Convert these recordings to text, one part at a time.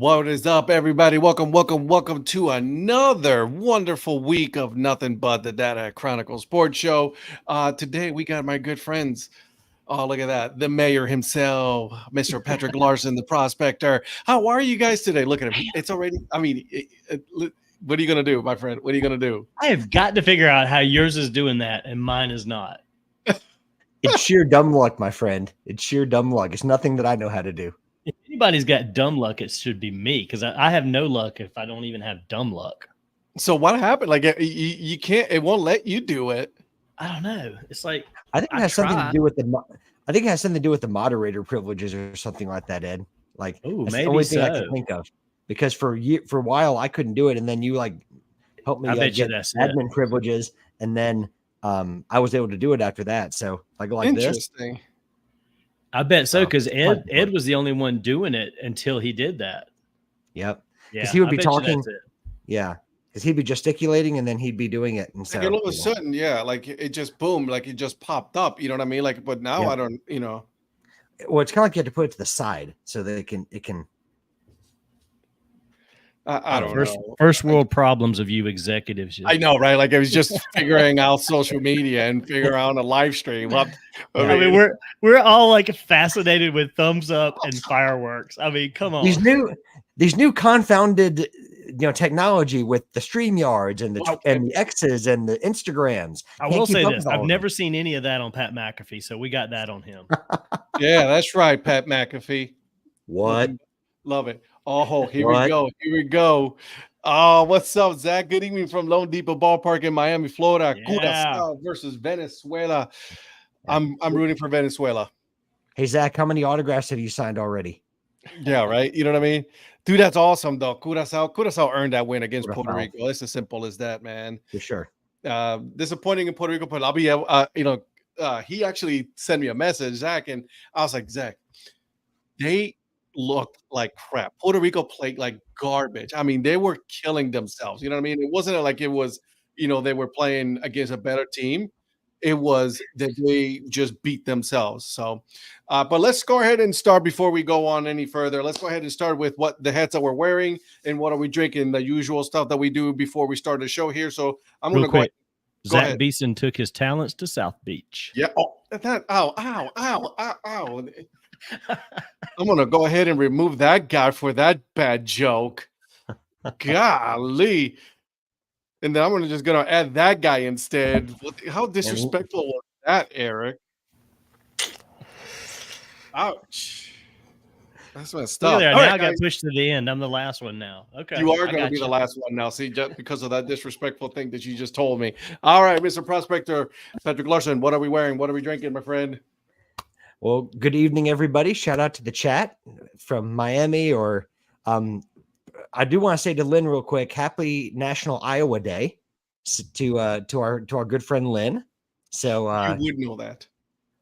What is up, everybody? Welcome to another wonderful week of nothing but the Dad Hat Chronicle Sports Show. Today we got my good friends. Oh, look at that. The mayor himself, Mr. Patrick Larson, the prospector. How are you guys today? Look at him. It's already, what are you going to do, my friend? What are you going to do? I have got to figure out how yours is doing that and mine is not. It's sheer dumb luck, my friend. It's sheer dumb luck. It's nothing that I know how to do. If anybody's got dumb luck, it should be me, because I have no luck if I don't even have dumb luck. So what happened? Like you can't, it won't let you do it. I don't know. It's like I think it has something to do with the moderator privileges or something like that, Ed. Like, that's the only thing I can think of. Because for a while I couldn't do it, and then you helped me get admin privileges, and then I was able to do it after that. So like Interesting. this. I bet so, because Ed was the only one doing it until he did that. Yep. Yeah, because he would be talking. Yeah, because he'd be gesticulating and then he'd be doing it. And so like all of a sudden, yeah, like it just boom, like it just popped up. You know what I mean? Like, but now I don't. Well, it's kind of like you have to put it to the side so that it can. I don't know. First world problems of you executives. I know, right? Like I was just figuring out social media and figuring out a live stream. I mean, we're all like fascinated with thumbs up and fireworks. I mean, come on. These new confounded technology with the StreamYards and the X's and the Instagrams. I will say this: I've never seen any of that on Pat McAfee, so we got that on him. Yeah, that's right, Pat McAfee. What? Love it. Oh, here we go. Oh, what's up, Zach? Good evening from Lone Depot Ballpark in Miami, Florida. Yeah. Curacao versus Venezuela. I'm rooting for Venezuela. Hey, Zach, how many autographs have you signed already? Yeah, right. You know what I mean? Dude, that's awesome, though. Curacao earned that win against Puerto Rico. It's as simple as that, man. For sure. Disappointing in Puerto Rico, but I'll be he actually sent me a message, Zach, and I was like, Zach, they looked like crap. Puerto Rico played like garbage. I mean, they were killing themselves. You know what I mean? It wasn't like it was, they were playing against a better team. It was that they just beat themselves. So, but let's go ahead and start before we go on any further. Let's go ahead and start with what the hats that we're wearing and what are we drinking, the usual stuff that we do before we start the show here. So I'm going to go. Zach Beeson took his talents to South Beach. Yeah. Oh, ow. I'm going to go ahead and remove that guy for that bad joke. Golly. And then I'm just going to add that guy instead. How disrespectful was that, Eric? Ouch. That's messed up. Now I got pushed to the end. I'm the last one now. Okay. You are going to be the last one now. See, just because of that disrespectful thing that you just told me. All right, Mr. Prospector, Patrick Larson, what are we wearing? What are we drinking, my friend? Well, good evening, everybody. Shout out to the chat from Miami. Or I do want to say to Lynn real quick, happy National Iowa Day to our good friend Lynn. So you would know that.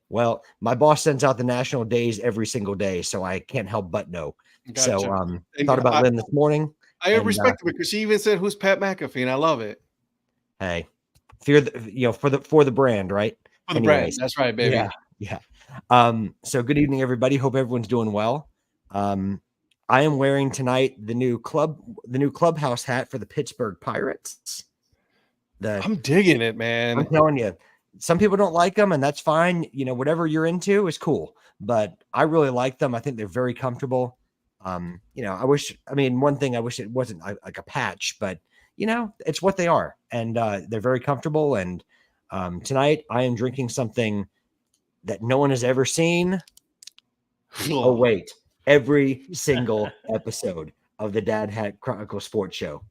Well, my boss sends out the national days every single day, so I can't help but know. Gotcha. So thought about Lynn this morning. I respect it because she even said, "Who's Pat McAfee?" and I love it. Hey, for the brand, right? For the brand, that's right, baby. Yeah. So good evening, everybody. Hope everyone's doing well. I am wearing tonight the new clubhouse hat for the Pittsburgh Pirates. I'm digging it, man. I'm telling you, some people don't like them, and that's fine. Whatever you're into is cool. But I really like them. I think they're very comfortable. One thing I wish it wasn't like a patch, but it's what they are, and they're very comfortable. And tonight I am drinking something that no one has ever seen. Oh, wait. Every single episode of the Dad Hat Chronicle Sports Show.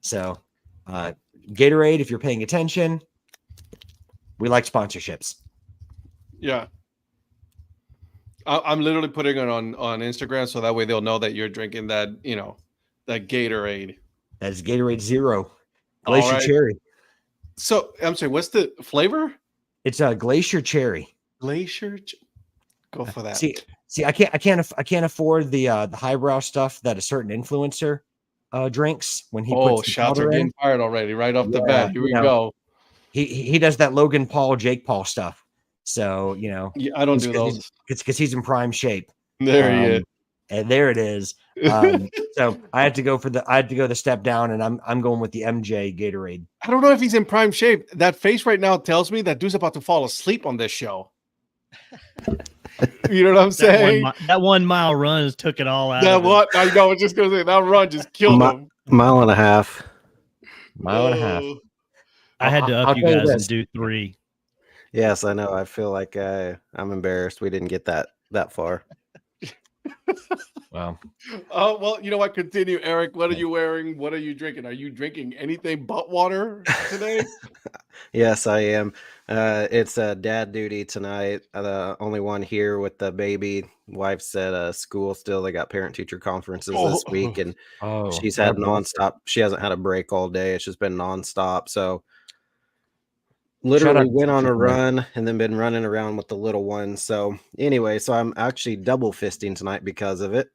So, Gatorade, if you're paying attention, we like sponsorships. Yeah. I'm literally putting it on Instagram so that way they'll know that you're drinking that, that Gatorade. That is Gatorade Zero. Glacier Cherry. So, I'm sorry, what's the flavor? It's a Glacier Cherry. Go for that. See, I can't afford the highbrow stuff that a certain influencer drinks when he puts the shots are getting fired already right off the bat. Here we go. He does that Logan Paul, Jake Paul stuff. So I don't do those. It's because he's in prime shape. There he is. And there it is. So I had to go the step down, and I'm going with the MJ Gatorade. I don't know if he's in prime shape. That face right now tells me that dude's about to fall asleep on this show. You know what I'm saying? That 1 mile run took it all out. That what I know. I was just gonna say that run just killed him. Mile and a half. Mile and a half. I had to up you guys and do 3. Yes, I know. I feel like I'm embarrassed. We didn't get that far. Wow. Oh, well, you know what? Continue, Eric. What are you wearing? What are you drinking? Are you drinking anything but water today? Yes, I am. It's dad duty tonight. The only one here with the baby. Wife's at school still. They got parent-teacher conferences this week, and she's had nonstop. She hasn't had a break all day. It's just been nonstop. So literally went on a run and then been running around with the little one. So anyway, so I'm actually double fisting tonight because of it.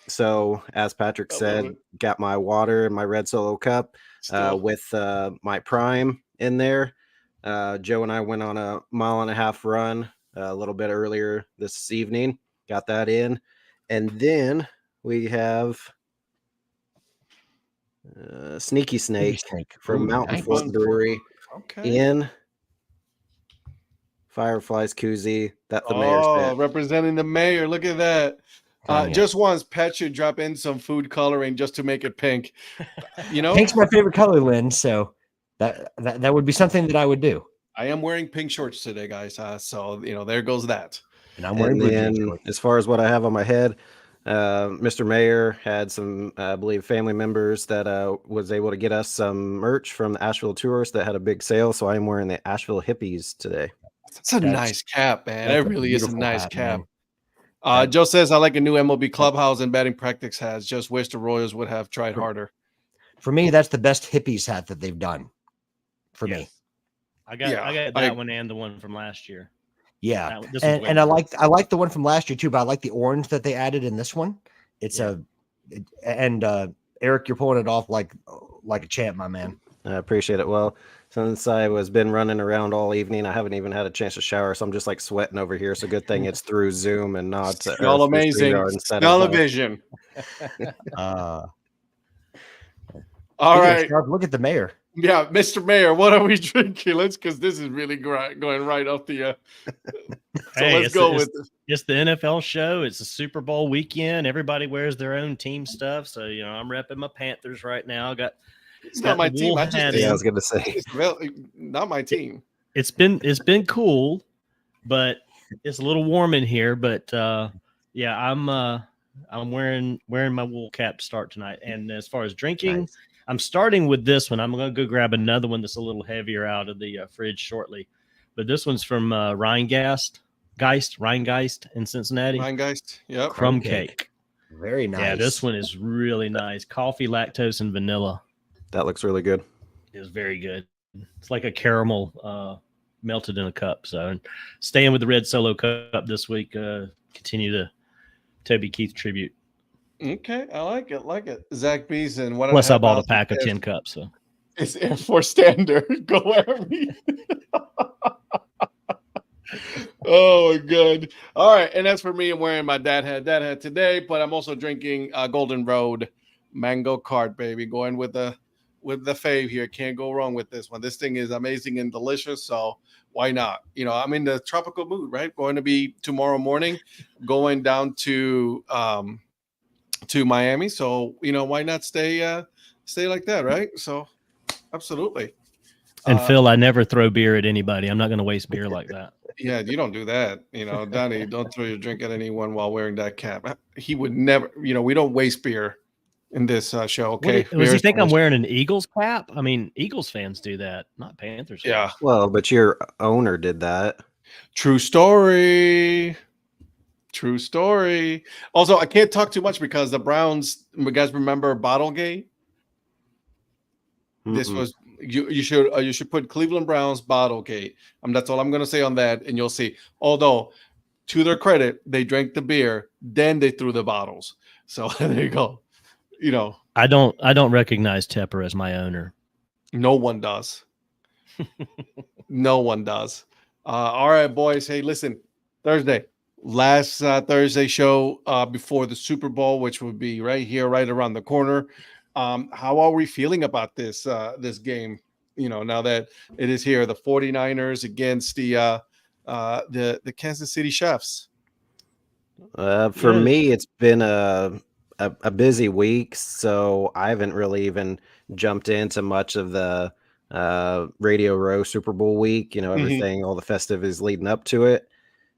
So as Patrick said, got my water in my red Solo cup with my Prime in there. Joe and I went on a 1.5 mile run a little bit earlier this evening. Got that in. And then we have Sneaky Snake from Mountain Fort Brewery in Fireflies koozie that the mayor said. Representing the mayor. Look at that. Just once, Pet should drop in some food coloring just to make it pink. You know, pink's my favorite color, Lynn. So that would be something that I would do. I am wearing pink shorts today, guys. So you know, there goes that. And I'm wearing blue jeans. As far as what I have on my head, Mr. Mayor had some, I believe, family members that was able to get us some merch from the Asheville Tourist that had a big sale. So I am wearing the Asheville Hippies today. That's a nice cap, man. That really is a nice cap. Joe says, I like a new MLB clubhouse and batting practice hats. Just wish the Royals would have tried harder. For me, that's the best hippies hat that they've done. For me. I got that one and the one from last year. Yeah. And I like the one from last year too, but I like the orange that they added in this one. It's Eric, you're pulling it off like a champ, my man. I appreciate it. Well, since I was been running around all evening, I haven't even had a chance to shower, so I'm just like sweating over here. So good thing it's through Zoom and not all amazing. Television. All right. Look at the mayor. Yeah, Mr. Mayor, what are we drinking? Because this is really going right off the. Let's go with this. It's the NFL show. It's a Super Bowl weekend. Everybody wears their own team stuff. So I'm repping my Panthers right now. It's not my team. I was going to say it's not my team. It's been cool, but it's a little warm in here. But I'm wearing my wool cap to start tonight. And as far as drinking, I'm starting with this one. I'm going to go grab another one that's a little heavier out of the fridge shortly. But this one's from Rheingeist in Cincinnati. Rheingeist, yep. Crumb cake. Very nice. Yeah, this one is really nice. Coffee, lactose, and vanilla. That looks really good. It's very good. It's like a caramel melted in a cup. So staying with the red Solo cup this week. Continue the Toby Keith tribute. Okay, I like it. Zach Beeson. Plus, I bought a pack of 10 cups. So it's Air Force Standard. Go Army. Oh my God. All right, and as for me, I'm wearing my Dad Hat today, but I'm also drinking Golden Road Mango Cart, baby. Going with the fave here. Can't go wrong with this one. This thing is amazing and delicious, so why not? I'm in the tropical mood, right? Going to be tomorrow morning, going down to Miami. So why not stay like that, right? So absolutely. And Phil, I never throw beer at anybody. I'm not going to waste beer like that. Yeah, you don't do that. Donnie, don't throw your drink at anyone while wearing that cap. He would never. We don't waste beer in this show. Okay. Does he think I'm wearing an Eagles cap? I mean, Eagles fans do that, not Panthers fans. Yeah. Well, but your owner did that. True story. Also, I can't talk too much because the Browns. You guys remember Bottlegate? This was you should put Cleveland Browns Bottlegate. That's all I'm going to say on that, and you'll see. Although, to their credit, they drank the beer, then they threw the bottles. So there you go. I don't recognize Tepper as my owner. No one does. No one does. All right, boys. Hey, listen, Thursday, last Thursday show before the Super Bowl, which would be right here, right around the corner. How are we feeling about this this game? Now that it is here, the 49ers against the Kansas City Chiefs. For me, it's been a busy week, so I haven't really even jumped into much of the Radio Row Super Bowl week. Everything, all the festivities leading up to it.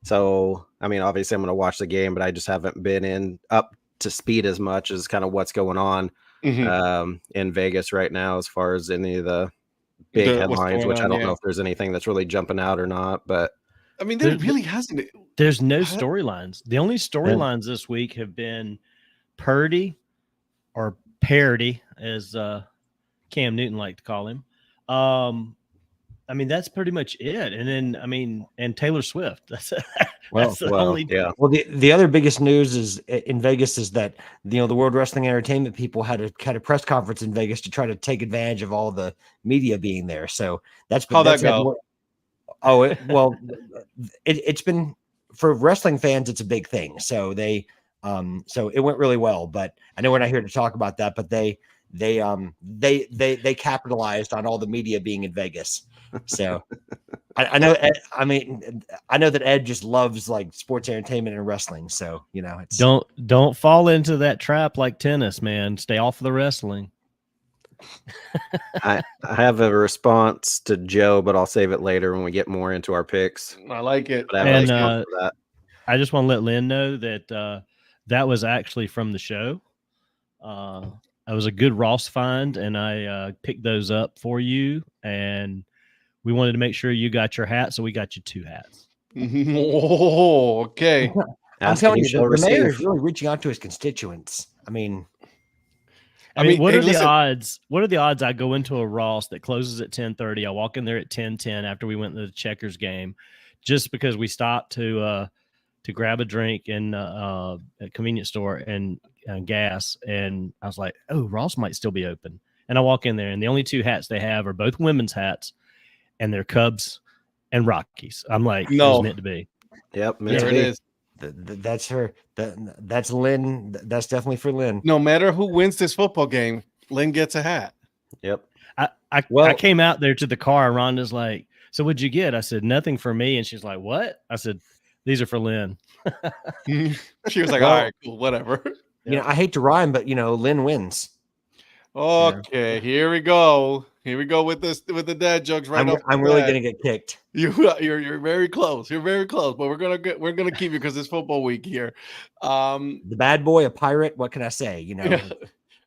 So, I mean, obviously, I'm going to watch the game, but I just haven't been up to speed as much as kind of what's going on in Vegas right now, as far as any of the big headlines. Which I don't know if there's anything that's really jumping out or not, but. I mean, there really hasn't. There's no storylines. The only storylines this week have been Purdy, or Parody, as Cam Newton liked to call him. I mean, that's pretty much it. And then, and Taylor Swift. That's the only. Yeah. Well, the other biggest news is in Vegas is that the World Wrestling Entertainment people had a press conference in Vegas to try to take advantage of all the media being there. So that's how that go. It's been, for wrestling fans, it's a big thing. So so it went really well. But I know we're not here to talk about that. But they capitalized on all the media being in Vegas. So I know. I know that Ed just loves like sports entertainment and wrestling. So it's don't fall into that trap like tennis, man. Stay off of the wrestling. I have a response to Joe, but I'll save it later when we get more into our picks. I like it. And I just want to let Lynn know that that was actually from the show. It was a good Ross find, and I picked those up for you. And we wanted to make sure you got your hat, so we got you 2 hats. Oh, okay. I'm telling you, the mayor is really reaching out to his constituents. I mean, what are the odds? What are the odds I go into a Ross that closes at 10:30? I walk in there at 10:10 after we went to the Checkers game, just because we stopped to grab a drink in a convenience store and gas, and I was like, "Oh, Ross might still be open." And I walk in there, and the only 2 hats they have are both women's hats, and they're Cubs and Rockies. I'm like, no, it was meant to be. Yep, there it is. That's her. That's Lynn. That's definitely for Lynn. No matter who wins this football game, Lynn gets a hat. Yep. I came out there to the car. Rhonda's like, "So what'd you get?" I said, "Nothing for me." And she's like, "What?" I said, "These are for Lynn." She was like, "All right, cool, whatever." I hate to rhyme, but Lynn wins. Okay, here we go. Here we go with the dad jokes. Right, I'm really gonna get kicked. You're very close. You're very close, but we're gonna keep you because it's football week here. The bad boy, a pirate. What can I say? Yeah.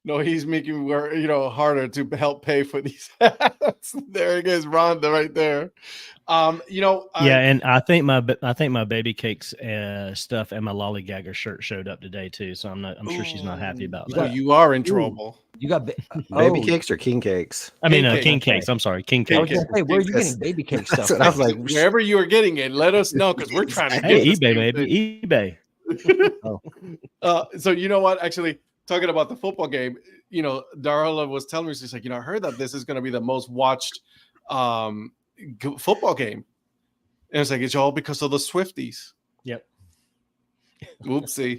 No, he's making harder to help pay for these hats. There it is, Rhonda, right there. And I think my baby cakes stuff and my lollygagger shirt showed up today too. So I'm sure she's not happy about that. You are in trouble. You got baby cakes or king cakes? I mean, king cakes. I'm sorry, king cakes. I was gonna say, where are you getting baby cake stuff? I was like, wherever you are getting it, let us know because we're trying to. Hey, eBay, baby, eBay. So you know what? Actually, talking about the football game, Darla was telling me, she's like, I heard that this is going to be the most watched football game, and it's like it's all because of the Swifties. Yep. Oopsie,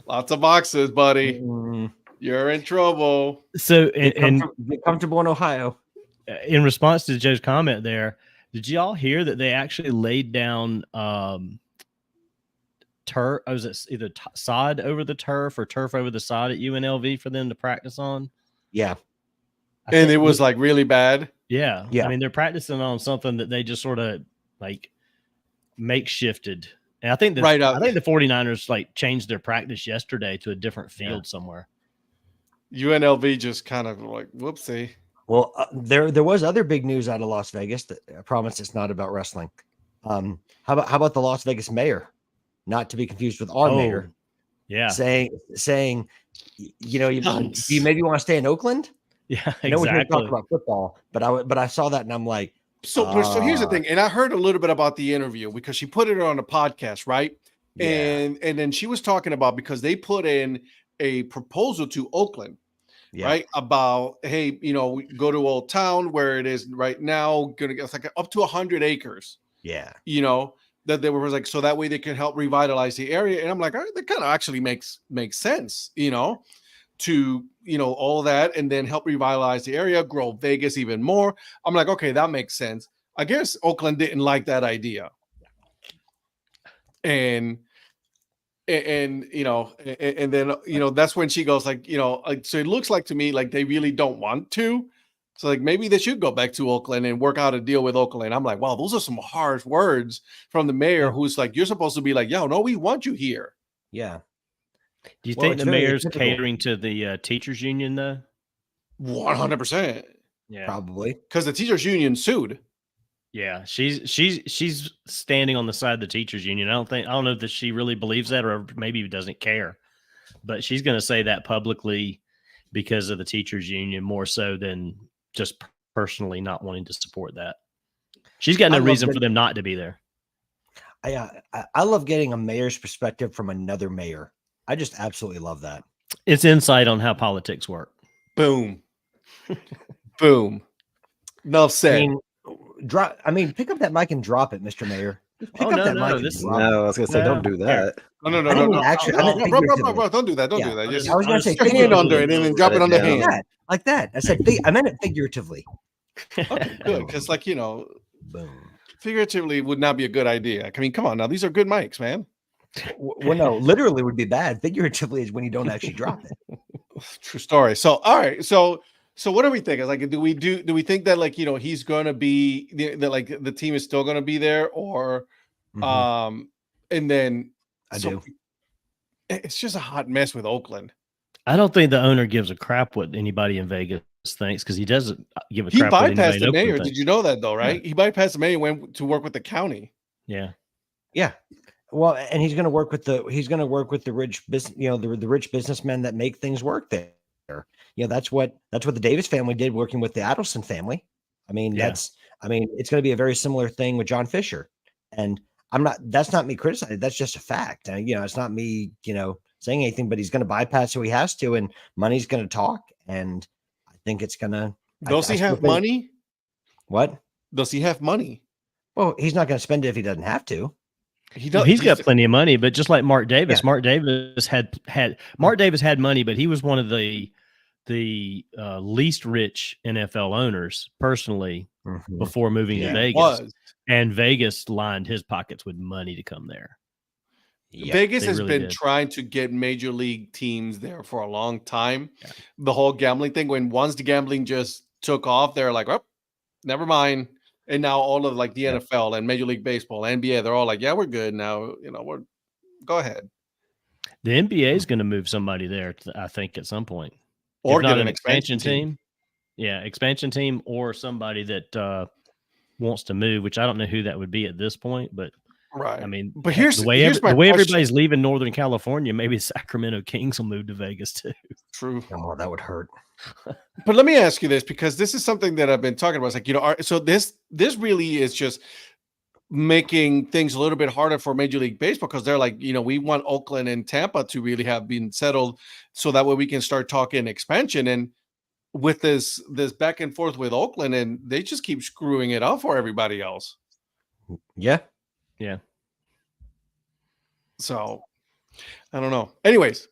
lots of boxes, buddy. You're in trouble. So, get comfortable in Ohio. In response to Joe's comment there, did y'all hear that they actually laid down turf? Was it either sod over the turf or turf over the sod at UNLV for them to practice on? Yeah. And it was like really bad. Yeah. I mean, they're practicing on something that they just sort of like makeshifted. And I think the 49ers like changed their practice yesterday to a different field somewhere. UNLV just kind of like whoopsie. Well, there was other big news out of Las Vegas. That I promise it's not about wrestling. How about the Las Vegas mayor? Not to be confused with our mayor. Yeah. Saying, do you maybe want to stay in Oakland? Yeah, exactly. I know we're here to talk about football, but I saw that and I'm like, so here's the thing, and I heard a little bit about the interview because she put it on a podcast, right? Yeah. And then she was talking about because they put in a proposal to Oakland, right? About hey, go to Old Town where it is right now, it's like up to 100 acres. Yeah. that they were like, so that way they can help revitalize the area. And I'm like, all right, that kind of actually makes sense, to, all that, and then help revitalize the area, grow Vegas even more. I'm like, okay, that makes sense. I guess Oakland didn't like that idea. And then that's when she goes like, so it looks like to me like they really don't want to. So like maybe they should go back to Oakland and work out a deal with Oakland. I'm like, wow, those are some harsh words from the mayor, who's like, you're supposed to be like, yo, no, we want you here. Yeah. Do you think the mayor's catering to the teachers union though? 100%. Yeah, probably, because the teachers union sued. Yeah, she's standing on the side of the teachers union. I don't know that she really believes that, or maybe doesn't care, but she's going to say that publicly because of the teachers union more so than just personally not wanting to support that. She's got no reason for them not to be there. I love getting a mayor's perspective from another mayor. I just absolutely love that. It's insight on how politics work. Boom. Boom. Enough said. Pick up that mic and drop it, Mr. Mayor. No, I was gonna say, don't do that. No. Actually, bro, don't do that. Don't do that. Just, I was gonna say, hand under it and then drop it on the hand. Like that. I said, I meant it figuratively. Okay, good. Because, boom. Figuratively would not be a good idea. I mean, come on now. These are good mics, man. Well, no, literally would be bad. Figuratively is when you don't actually drop it. True story. So, all right. So what do we think? Like, do we think that he's going to be the team is still going to be there, or and then it's just a hot mess with Oakland. I don't think the owner gives a crap what anybody in Vegas thinks, because he doesn't give a crap. He bypassed the mayor. Did you know that though? Right? Yeah. He bypassed the mayor and went to work with the county. Yeah. Well, and he's going to work with the rich business, the rich businessmen that make things work there. That's what the Davis family did, working with the Adelson family. It's going to be a very similar thing with John Fisher. And that's not me criticizing. That's just a fact. It's not me, saying anything, but he's going to bypass who he has to, and money's going to talk. And I think it's going to. Does he have money? What? Does he have money? Well, he's not going to spend it if he doesn't have to. He's got plenty of money, but just like Mark Davis, Mark Davis had money, but he was one of the least rich NFL owners personally before moving to Vegas. And Vegas lined his pockets with money to come there. Vegas has been trying to get major league teams there for a long time. Yeah. The whole gambling thing, once the gambling just took off, they're like, oh, never mind. And now all of the NFL and Major League Baseball, NBA, they're all like, yeah, we're good now. Go ahead. The NBA is going to move somebody there, I think, at some point. Or get an expansion team. Yeah, expansion team, or somebody that wants to move, which I don't know who that would be at this point. But right. But here's the way everybody's leaving Northern California. Maybe Sacramento Kings will move to Vegas too. True. Oh, that would hurt. But let me ask you this, because this is something that I've been talking about. It's so this really is just making things a little bit harder for Major League Baseball, because they're like, we want Oakland and Tampa to really have been settled, so that way we can start talking expansion. And with this back and forth with Oakland, and they just keep screwing it up for everybody else. Yeah. So I don't know. Anyways.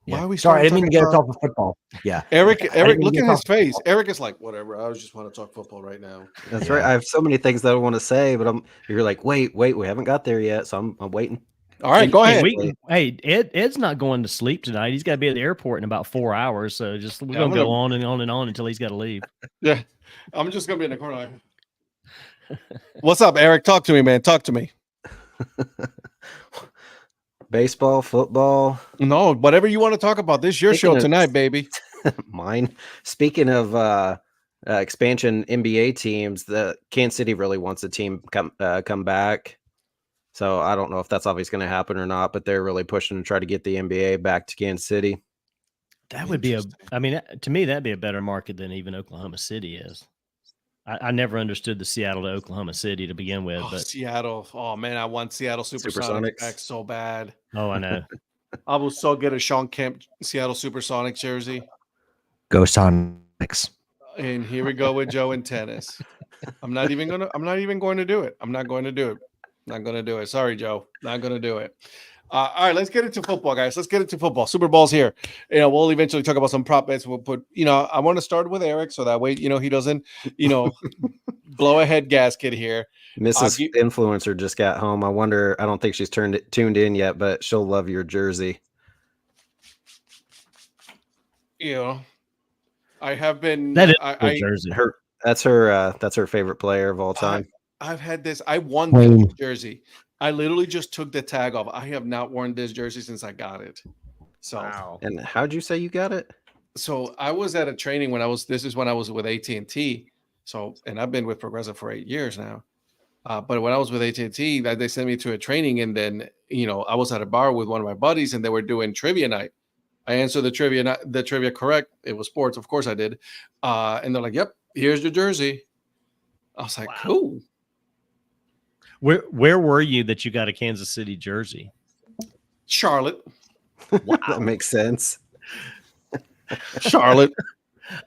Yeah. Why are we sorry? I didn't mean to get us off of football. Yeah, Eric, look at his face. Eric is like, whatever. I just want to talk football right now. That's right. I have so many things that I want to say, but you're like, wait, we haven't got there yet, so I'm waiting. All right, go ahead. Ed's not going to sleep tonight. He's got to be at the airport in about 4 hours. So we're gonna go on and on and on until he's got to leave. Yeah, I'm just gonna be in the corner. What's up, Eric? Talk to me, man. Talk to me. Baseball, football. No, whatever you want to talk about. This is your show tonight, baby. Mine. Speaking of expansion NBA teams, the Kansas City really wants a team come back. So I don't know if that's obviously going to happen or not, but they're really pushing to try to get the NBA back to Kansas City. That would be to me, that'd be a better market than even Oklahoma City is. I never understood the Seattle to Oklahoma City to begin with. But Seattle, oh man, I want Seattle Supersonics back so bad. Oh, I know. I will so get a Sean Kemp Seattle Supersonics jersey. Go Sonics. And here we go with Joe in tennis. I'm not even going to do it. I'm not going to do it. Not gonna do it. Sorry, Joe. Not gonna do it. All right, let's get into football, guys. Let's get into football. Super Bowl's here. We'll eventually talk about some prop bets. We'll put, I want to start with Eric so that way, he doesn't, blow a head gasket here. Mrs. Influencer just got home. I wonder. I don't think she's tuned in yet, but she'll love your jersey. I have been. That is a jersey. That's her favorite player of all time. I've had this. I won this jersey. I literally just took the tag off. I have not worn this jersey since I got it. So, wow. And how'd you say you got it? So I was at a training this is when I was with AT&T. So, and I've been with Progressive for 8 years now. But when I was with AT&T, they sent me to a training, and then, I was at a bar with one of my buddies, and they were doing trivia night. I answered the trivia correct. It was sports. Of course I did. And they're like, yep, here's your jersey. I was like, wow. Cool. Where were you that you got a Kansas City jersey? Charlotte. Wow. That makes sense. Charlotte.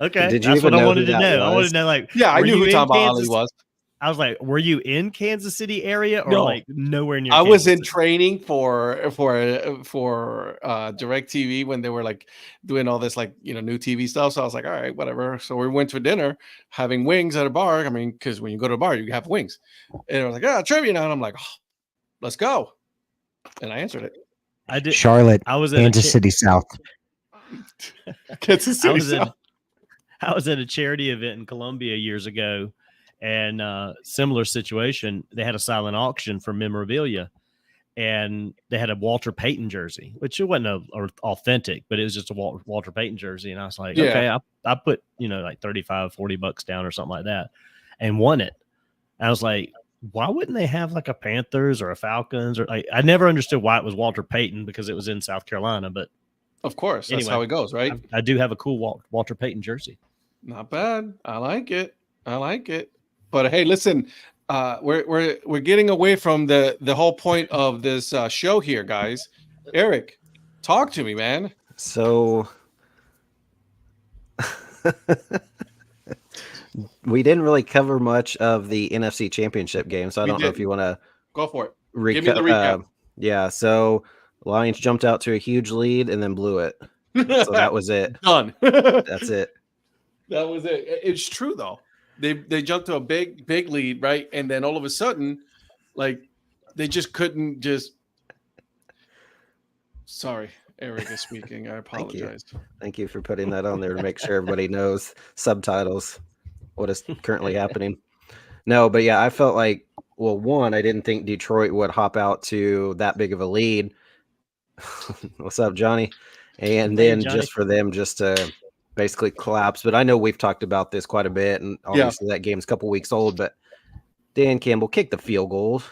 Okay. That's what I wanted to know. I wanted to know, I knew who Tom Ali was. I was like, were you in Kansas City area or nowhere near? I was in training for DirecTV when they were doing all this new TV stuff. So I was like, all right, whatever. So we went for dinner, having wings at a bar. I mean, because when you go to a bar, you have wings. And I was like, trivia now. And I'm like, let's go. And I answered it. I did. Charlotte. I was in Kansas City South. Kansas City South. I was at a charity event in Columbia years ago. And similar situation, they had a silent auction for memorabilia, and they had a Walter Payton jersey, which it wasn't authentic, but it was just a Walter Payton jersey. And I was like, okay, I put, $35-$40 down or something like that, and won it. And I was like, why wouldn't they have a Panthers or a Falcons? Or I never understood why it was Walter Payton, because it was in South Carolina, but of course, that's how it goes, right? I do have a cool Walter Payton jersey. Not bad. I like it. But hey, listen, we're getting away from the whole point of this show here, guys. Eric, talk to me, man. So we didn't really cover much of the NFC Championship game, so I don't know if you want to go for it. Give me the recap. Yeah, so Lions jumped out to a huge lead and then blew it. So that was it. Done. That's it. That was it. It's true though. They jumped to a big lead, right? And then all of a sudden, they just couldn't just. Sorry, Eric is speaking. I apologize. Thank you for putting that on there to make sure everybody knows subtitles, what is currently happening. No, but yeah, I felt like, one, I didn't think Detroit would hop out to that big of a lead. What's up, Johnny? And then just for them just to basically collapse. But I know we've talked about this quite a bit, and obviously that game's a couple weeks old, but Dan Campbell kicked the field goal.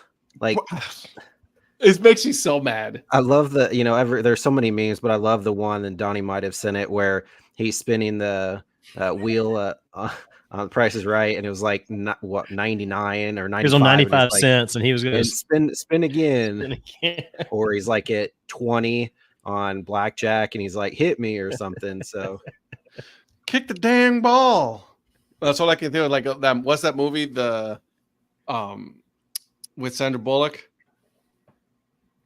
It makes me so mad. I love there's so many memes, but I love the one, and Donnie might have sent it, where he's spinning the wheel on Price is Right, and it was 99 or 95. He was on 95 cents, and he was going to spin again. Or he's at 20 on blackjack, and he's like, hit me or something. So kick the dang ball. That's all I can do. What's that movie? The with Sandra Bullock.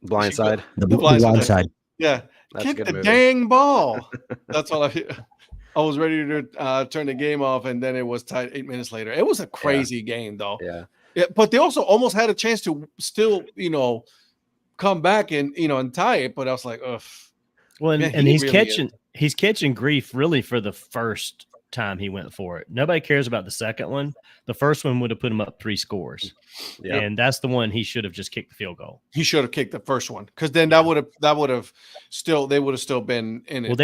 Blindside. The Blindside. Yeah. That's kick the dang ball. That's all I was ready to turn the game off, and then it was tied 8 minutes later. It was a crazy game though. Yeah. But they also almost had a chance to still, come back and and tie it, but I was like, ugh. Well, and he's catching grief really for the first time he went for it. Nobody cares about the second one. The first one would have put him up 3 scores. Yep. And that's the one he should have just kicked the field goal. He should have kicked the first one, because then they would have still been in it. Well,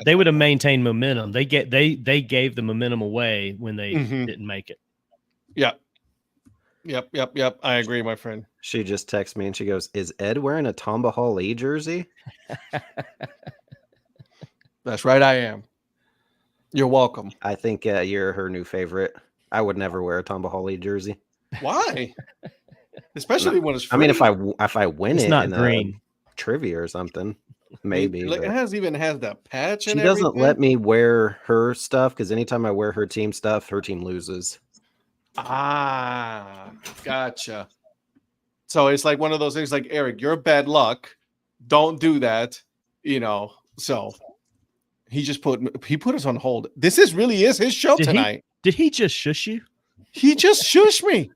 they would have maintained momentum. They gave the momentum away when they didn't make it. Yeah. Yep. I agree, my friend. She just texted me and she goes, "Is Ed wearing a Tamba Hall jersey?" That's right, I am. You're welcome. I think you're her new favorite. I would never wear a Tamba Hall jersey. Why? Especially when it's free. I mean, if I win it's it not in green trivia or something, maybe. It has that patch. She doesn't let me wear her stuff, because anytime I wear her team stuff, her team loses. Ah, gotcha. So it's like one of those things like, Eric, you're bad luck. Don't do that. So he put us on hold. This really is his show tonight. Did he just shush you? He just shushed me.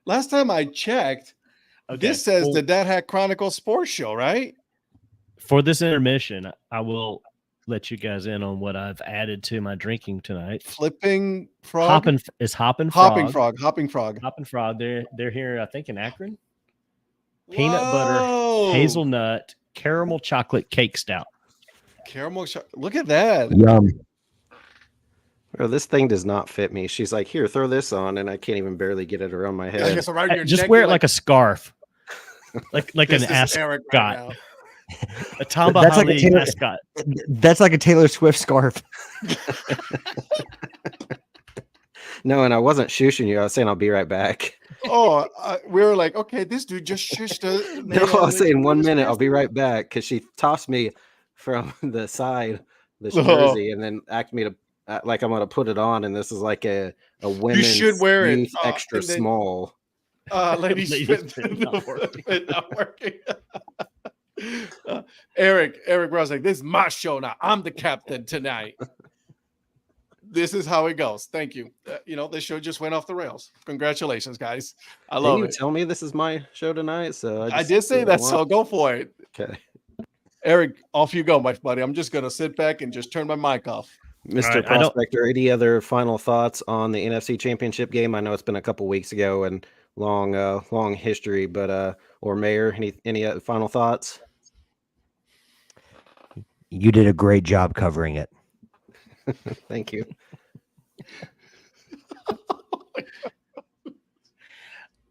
Last time I checked, this says the Dad Hat Chronicle sports show, right? For this intermission, I will let you guys in on what I've added to my drinking tonight. Flipping frog. Hopping frog. Hopping frog. They're here, I think, in Akron. Peanut butter, hazelnut, caramel chocolate cake stout. Look at that. Yum. Bro, this thing does not fit me. She's like, here, throw this on, and I can't even barely get it around my head. Guess around your Just neck, wear it like a scarf. like an ascot. Right a Tom Bahali ascot. That's like a Taylor Swift scarf. No, and I wasn't shushing you. I was saying I'll be right back. Oh, we were like, okay, this dude just shushed us. No, I was saying 1 minute, I'll be right back, because she tossed me from the side, the jersey, and then asked me to like I'm gonna put it on, and this is like a women's you should wear it extra small. Ladies not working. Eric was like, this is my show now. I'm the captain tonight. This is how it goes. Thank you. This show just went off the rails. Congratulations, guys. I love it. Tell me this is my show tonight. So I did say that, so go for it. Okay. Eric, off you go, my buddy. I'm just gonna sit back and just turn my mic off. Mr. Prospector, any other final thoughts on the NFC Championship game? I know it's been a couple weeks ago and long history, but or Mayor, any final thoughts? You did a great job covering it. Thank you.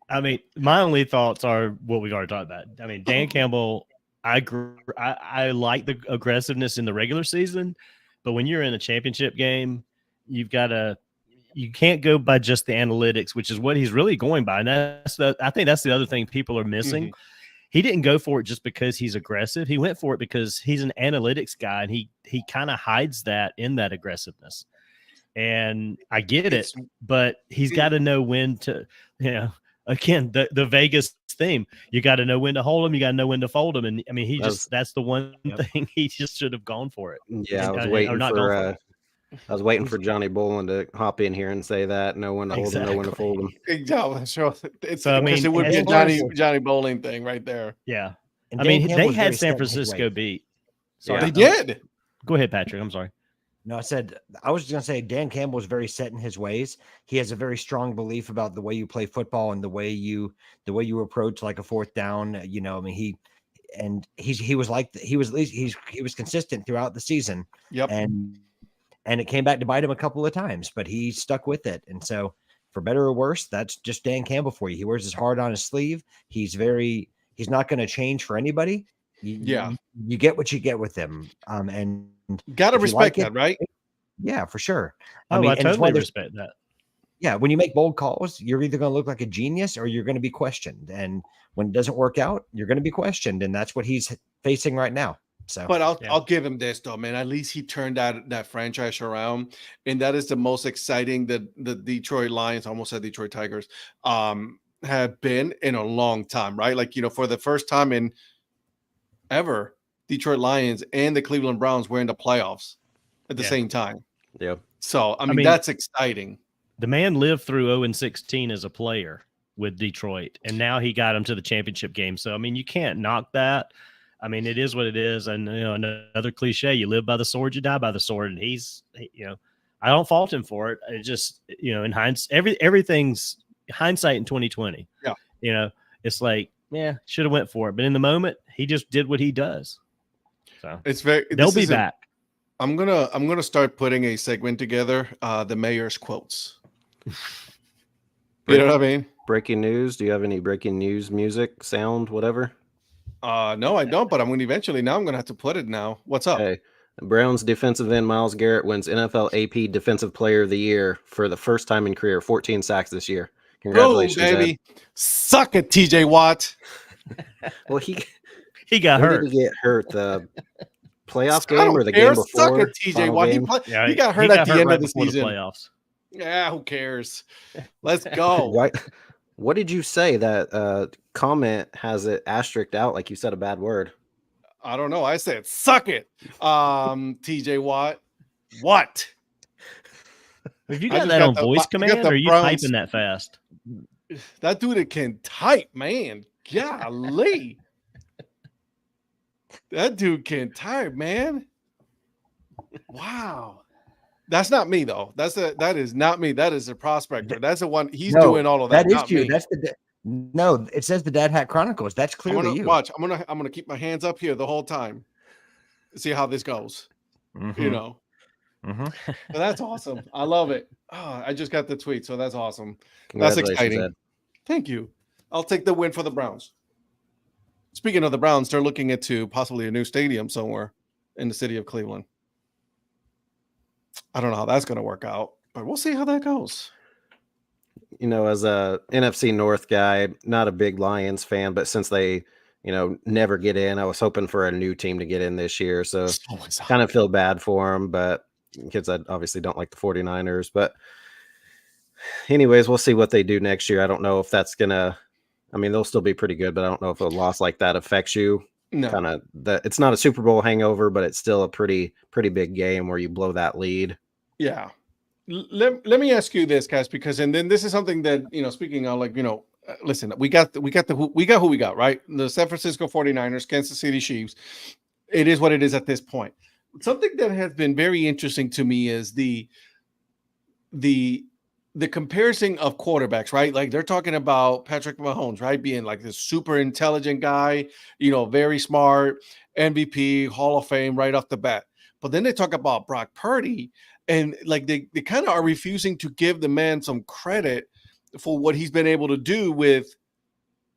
I mean, my only thoughts are what we've already talked about. I mean, Dan Campbell, I like the aggressiveness in the regular season, but when you're in a championship game, you can't go by just the analytics, which is what he's really going by. And I think that's the other thing people are missing. Mm-hmm. He didn't go for it just because he's aggressive. He went for it because he's an analytics guy, and he kind of hides that in that aggressiveness. And I get it, but he's got to know when to, again, the Vegas theme, you got to know when to hold him. You got to know when to fold him. And I mean, that's the one thing he just should have gone for it. Yeah. I was waiting for Johnny Bolin to hop in here and say that. Know when to hold him, know when to fold him. Exactly. Sure. It would be a Johnny Bolin thing right there. Yeah. I mean, they had San Francisco beat. Sorry. They did. Go ahead, Patrick. I'm sorry. No, I was just going to say Dan Campbell is very set in his ways. He has a very strong belief about the way you play football and the way you approach like a fourth down. I mean, he was consistent throughout the season. Yep. And it came back to bite him a couple of times, but he stuck with it. And so for better or worse, that's just Dan Campbell for you. He wears his heart on his sleeve. He's not going to change for anybody. You get what you get with him. And got to respect that, right? Yeah, for sure. I totally respect that. Yeah. When you make bold calls, you're either going to look like a genius or you're going to be questioned. And when it doesn't work out, you're going to be questioned. And that's what he's facing right now. So, but I'll give him this though, man. At least he turned that franchise around, and that is the most exciting that the Detroit Lions, almost said Detroit Tigers, have been in a long time, right? Like for the first time in ever, Detroit Lions and the Cleveland Browns were in the playoffs at the same time. Yeah. So I mean that's exciting. The man lived through 0-16 as a player with Detroit, and now he got him to the championship game. So I mean, you can't knock that. I mean, it is what it is. And, another cliche, you live by the sword, you die by the sword. And I don't fault him for it. It just, in hindsight, everything's hindsight in 2020. Yeah. It's like, should have went for it. But in the moment, he just did what he does. So they'll be back. I'm going to start putting a segment together. The mayor's quotes. You know what I mean? Breaking news. Do you have any breaking news music, sound, whatever? No, I don't, but I'm going to have to put it now. What's up? Okay. Browns defensive end Myles Garrett wins NFL AP Defensive Player of the Year for the first time in career. 14 sacks this year. Congratulations, baby. Ed. Suck it, TJ Watt. Well, he got hurt. Did he get hurt? The playoff game or the game before? Suck it, TJ Watt. He got hurt at the end of the season. The playoffs. Yeah, who cares? Let's go. What did you say? That comment has it asterisked out like you said a bad word. I don't know. I said, suck it. TJ Watt. What? Have you I got just that got on voice I got command, the or are you Browns. typing that fast? That dude can type, man. Golly. That dude can type, man. Wow. That's not me though. That is not me. That is the Prospector. That's the one. He's doing all of that. That is not you. me. That's no. It says the Dad Hat Chronicles. That's I'm clearly gonna you. watch. I'm gonna keep my hands up here the whole time. See how this goes. You know. Mm-hmm. But that's awesome. I love it. Oh, I just got the tweet, so that's awesome. That's Congratulations, exciting. Ed. Thank you. I'll take the win for the Browns. Speaking of the Browns, they're looking into possibly a new stadium somewhere in the city of Cleveland. I don't know how that's going to work out, but we'll see how that goes. You know, as a NFC North guy, not a big Lions fan, but since they, never get in, I was hoping for a new team to get in this year. So kind of feel bad for them, but kids, I obviously don't like the 49ers. But anyways, we'll see what they do next year. I don't know if that's going to, they'll still be pretty good, but I don't know if a loss like that affects you. No. Kind of it's not a Super Bowl hangover, but it's still a pretty big game where you blow that lead. Yeah. Let me ask you this, guys, because and then this is something that speaking of listen, we got who we got, right? The San Francisco 49ers, Kansas City Chiefs. It is what it is at this point. Something that has been very interesting to me is the comparison of quarterbacks, right? Like they're talking about Patrick Mahomes, right? Being like this super intelligent guy, very smart, MVP, Hall of Fame right off the bat. But then they talk about Brock Purdy, and like they kind of are refusing to give the man some credit for what he's been able to do with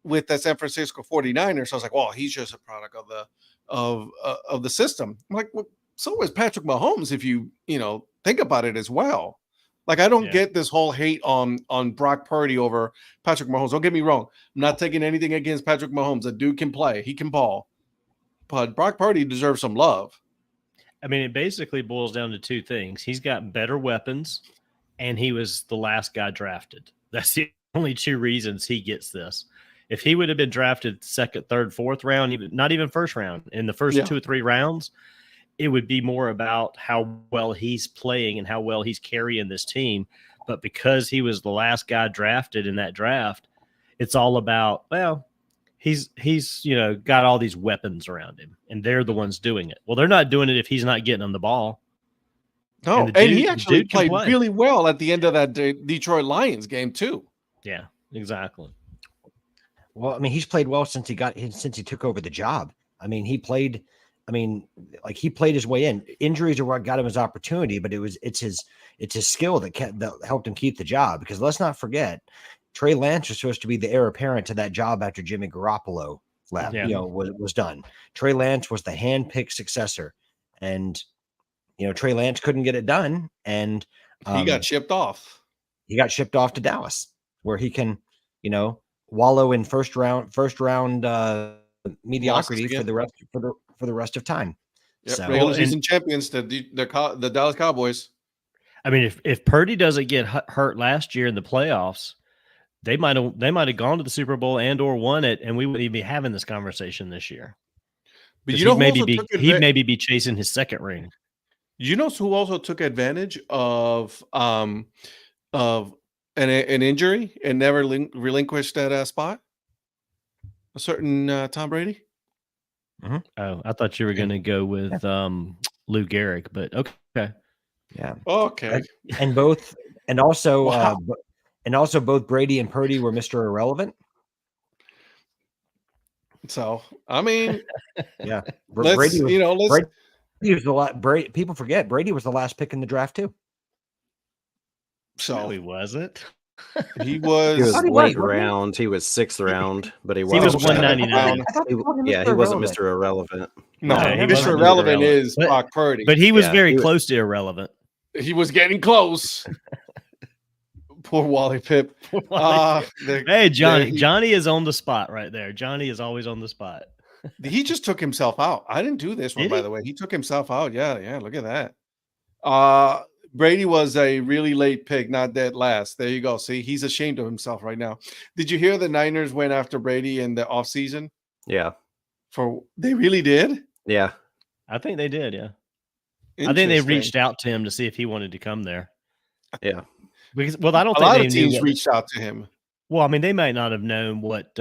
the San Francisco 49ers. So I was like, well, he's just a product of the system. I'm like, well, so is Patrick Mahomes, if you think about it as well. Like, I don't get this whole hate on Brock Purdy over Patrick Mahomes. Don't get me wrong. I'm not taking anything against Patrick Mahomes. The dude can play. He can ball. But Brock Purdy deserves some love. It basically boils down to two things. He's got better weapons, and he was the last guy drafted. That's the only two reasons he gets this. If he would have been drafted second, third, fourth round, not even first round, in the first 2 or 3 rounds, it would be more about how well he's playing and how well he's carrying this team. But because he was the last guy drafted in that draft, it's all about, well, he's got all these weapons around him, and they're the ones doing it. Well, they're not doing it if he's not getting on the ball. No, and he actually played really well at the end of that Detroit Lions game too. Yeah, exactly. Well, he's played well since he took over the job. He played his way in. Injuries are what got him his opportunity, but it's his skill that helped him keep the job. Because let's not forget, Trey Lance was supposed to be the heir apparent to that job after Jimmy Garoppolo left. Was done. Trey Lance was the hand-picked successor, and Trey Lance couldn't get it done, and he got shipped off. He got shipped off to Dallas, where he can, wallow in first round mediocrity for the rest of time. Yep. So, regular season champions, the Dallas Cowboys. If Purdy doesn't get hurt last year in the playoffs, they might have gone to the Super Bowl and/or won it, and we wouldn't even be having this conversation this year. But he'd maybe be chasing his second ring. You know who also took advantage of an injury and never relinquished that spot? A certain Tom Brady. Mm-hmm. Oh, I thought you were going to go with Lou Gehrig, but okay. Yeah. Okay. And also both Brady and Purdy were Mr. Irrelevant. So, yeah. Brady was the last. People forget Brady was the last pick in the draft too. So no, he wasn't. He was late round. He was 6th round, but he was 199. He wasn't Mr. Irrelevant. No, Mr. Irrelevant is Brock Purdy. But he was very close to irrelevant. He was getting close. Poor Wally Pip. Hey, Johnny is on the spot right there. Johnny is always on the spot. He just took himself out. I didn't do this one, by the way. He took himself out. Yeah. Look at that. Brady was a really late pick, not dead last. There you go. See, he's ashamed of himself right now. Did you hear the Niners went after Brady in the offseason? Yeah. They really did? Yeah. I think they did, yeah. I think they reached out to him to see if he wanted to come there. Yeah. Because, well, I don't A think lot they of knew teams reached out to him. Well, I mean, they might not have known what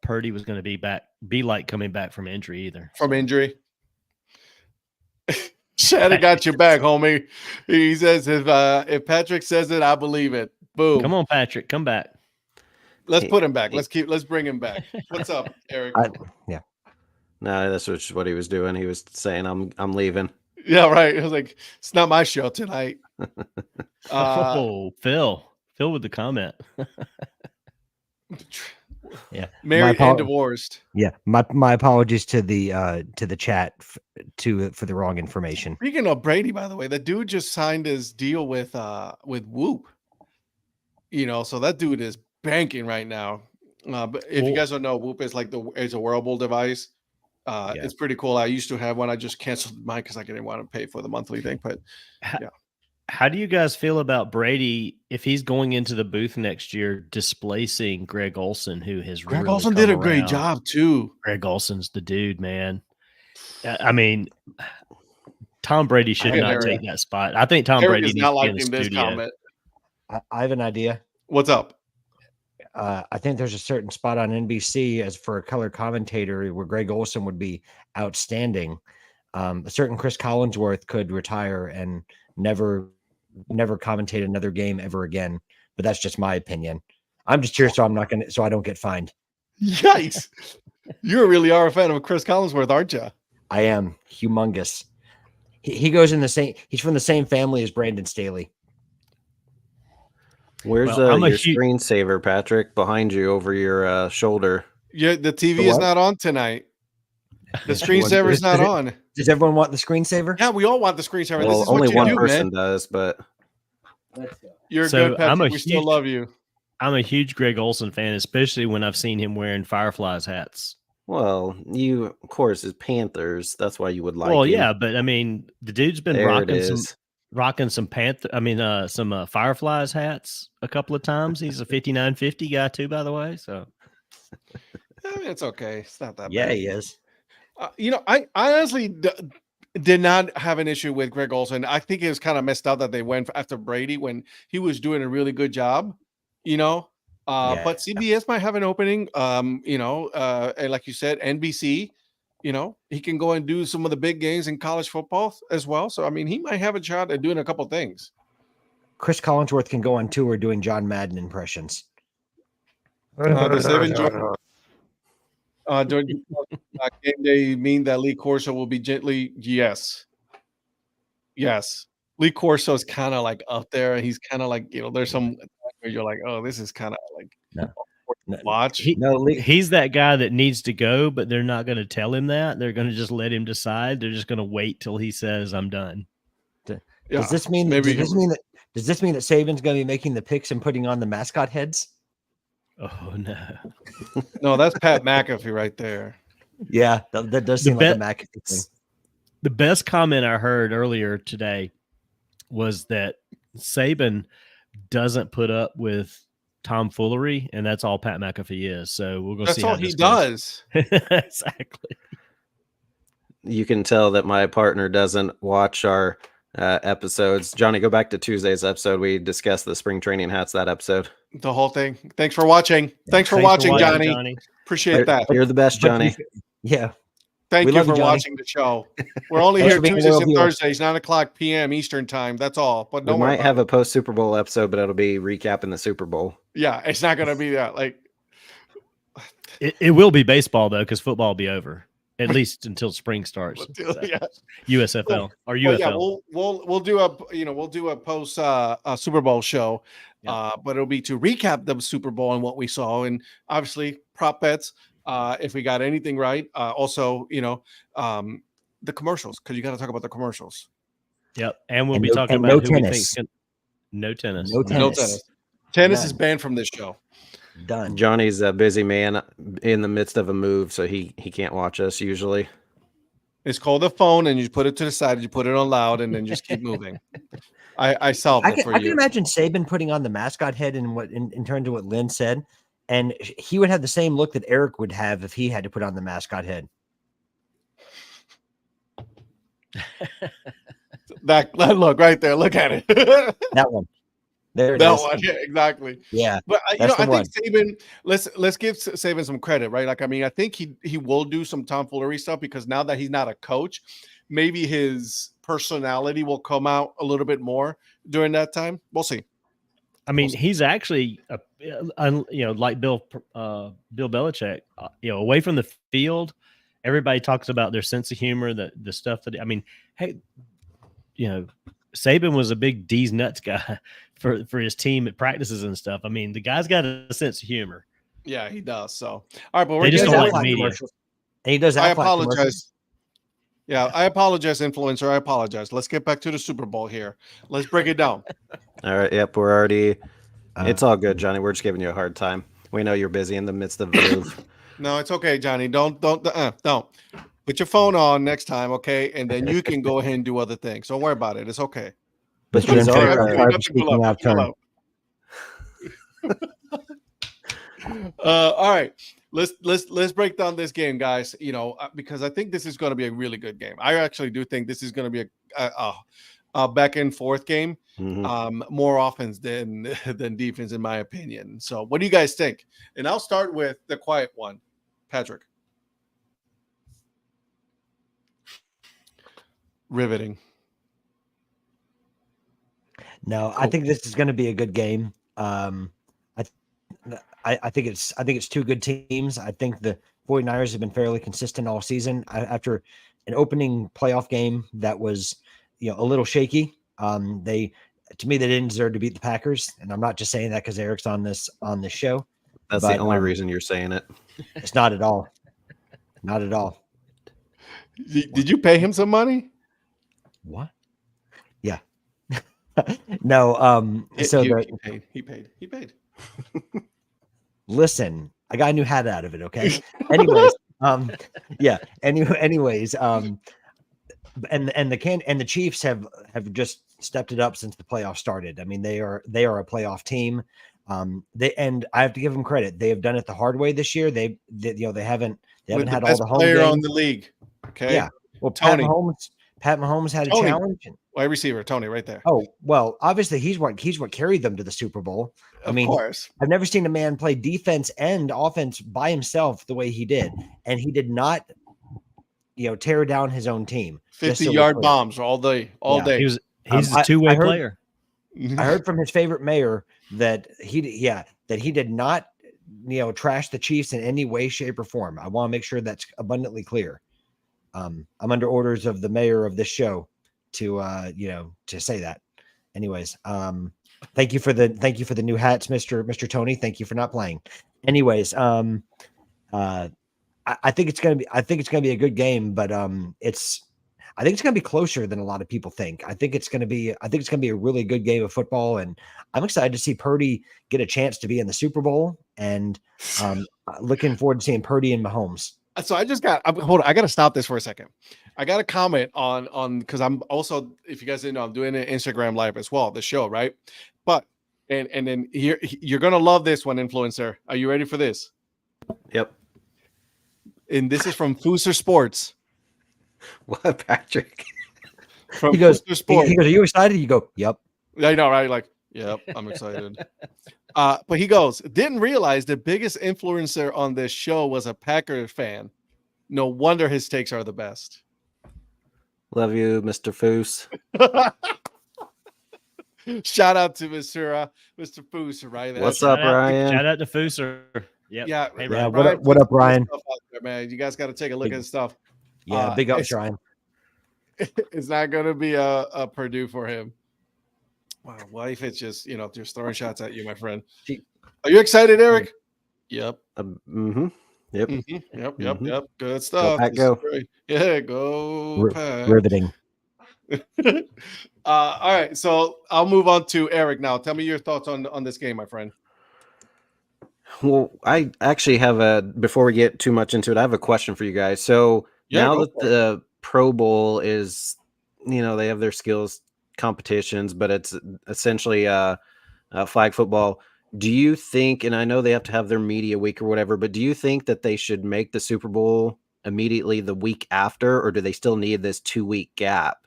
Purdy was going to be like coming back from injury either. From injury. Shannon got your back, homie. He says if Patrick says it, I believe it. Boom. Come on, Patrick, come back. Let's put him back. Let's bring him back. What's up, Eric? Yeah. No, that's just what he was doing. He was saying, "I'm leaving." Yeah, right. I was like, it's not my show tonight. Phil with the comment. Yeah, married and divorced. Yeah, my apologies to the chat for the wrong information. Speaking of Brady, by the way, the dude just signed his deal with Whoop. So that dude is banking right now. But if you guys don't know, Whoop is like it's a wearable device. It's pretty cool. I used to have one. I just canceled mine because I didn't want to pay for the monthly thing. But yeah. How do you guys feel about Brady if he's going into the booth next year, displacing Greg Olsen, who has Greg Olsen did a great job too. Greg Olsen's the dude, man. I mean, Tom Brady should not take that spot. I think Tom Brady needs to be in the studio. Comment. I have an idea. What's up? I think there's a certain spot on NBC as for a color commentator where Greg Olsen would be outstanding. A certain Chris Collinsworth could retire and never commentate another game ever again. But that's just my opinion. I'm just here so I don't get fined. Yikes! You really are a fan of Chris Collinsworth, aren't you? I am humongous. He goes in the same. He's from the same family as Brandon Staley. Where's your screensaver, Patrick? Behind you, over your shoulder. Yeah, the TV is not on tonight. The screensaver is not on. Does everyone want the screensaver? Yeah, we all want the screensaver. Well, this is only one person does, but you're good, Patrick. We still love you. I'm a huge Greg Olsen fan, especially when I've seen him wearing Fireflies hats. Well, of course, is Panthers. That's why you would like. Well, him. Yeah, but I mean, the dude's been rocking some Fireflies hats a couple of times. He's a 5950 guy too, by the way. So it's okay. It's not that bad. Yeah, he is. I honestly did not have an issue with Greg Olsen. I think it was kind of messed up that they went after Brady when he was doing a really good job, but CBS might have an opening, and like you said, NBC, he can go and do some of the big games in college football as well. So, I mean, he might have a shot at doing a couple things. Chris Collinsworth can go on tour doing John Madden impressions. During game day, mean that Lee Corso will be gently? Yes. Lee Corso is kind of like up there. He's kind of like, there's some where you're like, oh, this is kind of like watch. He's that guy that needs to go, but they're not going to tell him that. They're going to just let him decide. They're just going to wait till he says, "I'm done." Does this mean that Saban's going to be making the picks and putting on the mascot heads? Oh no. No, that's Pat McAfee right there. Yeah, that does seem like a McAfee thing. The best comment I heard earlier today was that Saban doesn't put up with tomfoolery, and that's all Pat McAfee is. So we're going to see. That's all he does. Exactly. You can tell that my partner doesn't watch our episodes. Johnny, go back to Tuesday's episode. We discussed the spring training hats. That episode, the whole thing. Thanks for watching. Thanks for watching, Johnny. Appreciate that. You're the best, Johnny. Yeah. Thank you for watching the show. We're only here Tuesdays and Thursdays, 9:00 p.m. Eastern time. That's all. But we might have a post Super Bowl episode, but it'll be recapping the Super Bowl. Yeah, it's not going to be that. Like, it will be baseball though, because football will be over at least until spring starts. USFL or UFL. Yeah, we'll do a post Super Bowl show, but it'll be to recap the Super Bowl and what we saw, and obviously prop bets. If we got anything right, also, the commercials, because you got to talk about the commercials. Yep, and we'll be talking about who we think no tennis. No tennis. Tennis is banned from this show. Done. Johnny's a busy man in the midst of a move, so he can't watch us usually. It's called a phone, and you put it to the side, you put it on loud, and then just keep moving. I solved it for I can you. imagine Saban putting on the mascot head in terms of what Lynn said, and he would have the same look that Eric would have if he had to put on the mascot head. That look right there. Look at it. That one. There it That is. one. Yeah, exactly. Yeah. But That's the I think Saban. Let's give Saban some credit, right? Like, I mean, I think he will do some tomfoolery stuff because now that he's not a coach, maybe his personality will come out a little bit more during that time. We'll see. I mean, he's actually, like Bill Belichick, away from the field. Everybody talks about their sense of humor, the stuff that, I mean, hey, Saban was a big D's nuts guy for his team at practices and stuff. I mean, the guy's got a sense of humor. Yeah, he does. So, all right, but they just don't like media. And he does. I apologize. Yeah, I apologize, influencer. I apologize. Let's get back to the Super Bowl here. Let's break it down. All right. Yep. We're already. It's all good, Johnny. We're just giving you a hard time. We know you're busy in the midst of move. No, it's okay, Johnny. Don't. Put your phone on next time, okay? And then you can go ahead and do other things. Don't worry about it. It's okay. But He's all right. Let's break down this game, guys. Because I think this is going to be a really good game. I actually do think this is going to be a back and forth game. Mm-hmm. More offense than defense, in my opinion. So, what do you guys think? And I'll start with the quiet one, Patrick. Riveting. No, cool. I think this is going to be a good game. I think it's two good teams. I think the 49ers have been fairly consistent all season. After an opening playoff game that was, a little shaky, they didn't deserve to beat the Packers. And I'm not just saying that because Eric's on this show. That's the only reason you're saying it. It's not at all. Not at all. Did you pay him some money? What? Yeah. No. He paid. Listen, I got a new hat out of it. Okay. Anyways, yeah. Anyways, and the Chiefs have just stepped it up since the playoffs started. I mean, they are a playoff team. And I have to give them credit. They have done it the hard way this year. They haven't had all the home player games on the league. Okay. Yeah. Well, Tony. Pat Mahomes had a Tony. challenge. Wide receiver, Tony, right there. Oh, well, obviously he's what carried them to the Super Bowl. I mean, of course. I've never seen a man play defense and offense by himself the way he did. And he did not, tear down his own team. 50-yard bombs all day. He's a two-way player. I heard from his favorite mayor that he did not, trash the Chiefs in any way, shape, or form. I want to make sure that's abundantly clear. I'm under orders of the mayor of this show to say that. Anyways, thank you for the new hats, Mr. Tony. Thank you for not playing. Anyways, I think it's gonna be a good game, but I think it's gonna be closer than a lot of people think. I think it's gonna be a really good game of football, and I'm excited to see Purdy get a chance to be in the Super Bowl, and looking forward to seeing Purdy and Mahomes. So I got to stop this for a second. I got a comment on because I'm also, if you guys didn't know, I'm doing an Instagram live as well, the show, right? But and then here you're gonna love this one, influencer. Are you ready for this? Yep. And this is from Fooser Sports. What, Patrick? From he goes, Fooser Sports. He goes, "Are you excited?" You go, "Yep." I know, right? Like, yep, I'm excited. But he goes, didn't realize the biggest influencer on this show was a Packer fan. No wonder his takes are the best. Love you, Mr. Foose. Shout out to Mr. Foose right there. What's up, Ryan? Shout out to Fooser. Yep. Yeah. Hey, yeah. What up, Ryan? There, man. You guys got to take a look at his stuff. Yeah. Big ups, Ryan. It's not going to be a Purdue for him. Wow, what if it's just just throwing shots at you, my friend? Are you excited, Eric? Yep. Mm-hmm. Yep. Mm-hmm. Yep. Good stuff. Go. Yeah, go. Pack. Riveting. All right, so I'll move on to Eric now. Tell me your thoughts on this game, my friend. Well, I actually have before we get too much into it, I have a question for you guys. So now that the Pro Bowl is, they have their skills competitions, but it's essentially flag football. Do you think, and I know they have to have their media week or whatever, but do you think that they should make the Super Bowl immediately the week after, or do they still need this 2-week gap?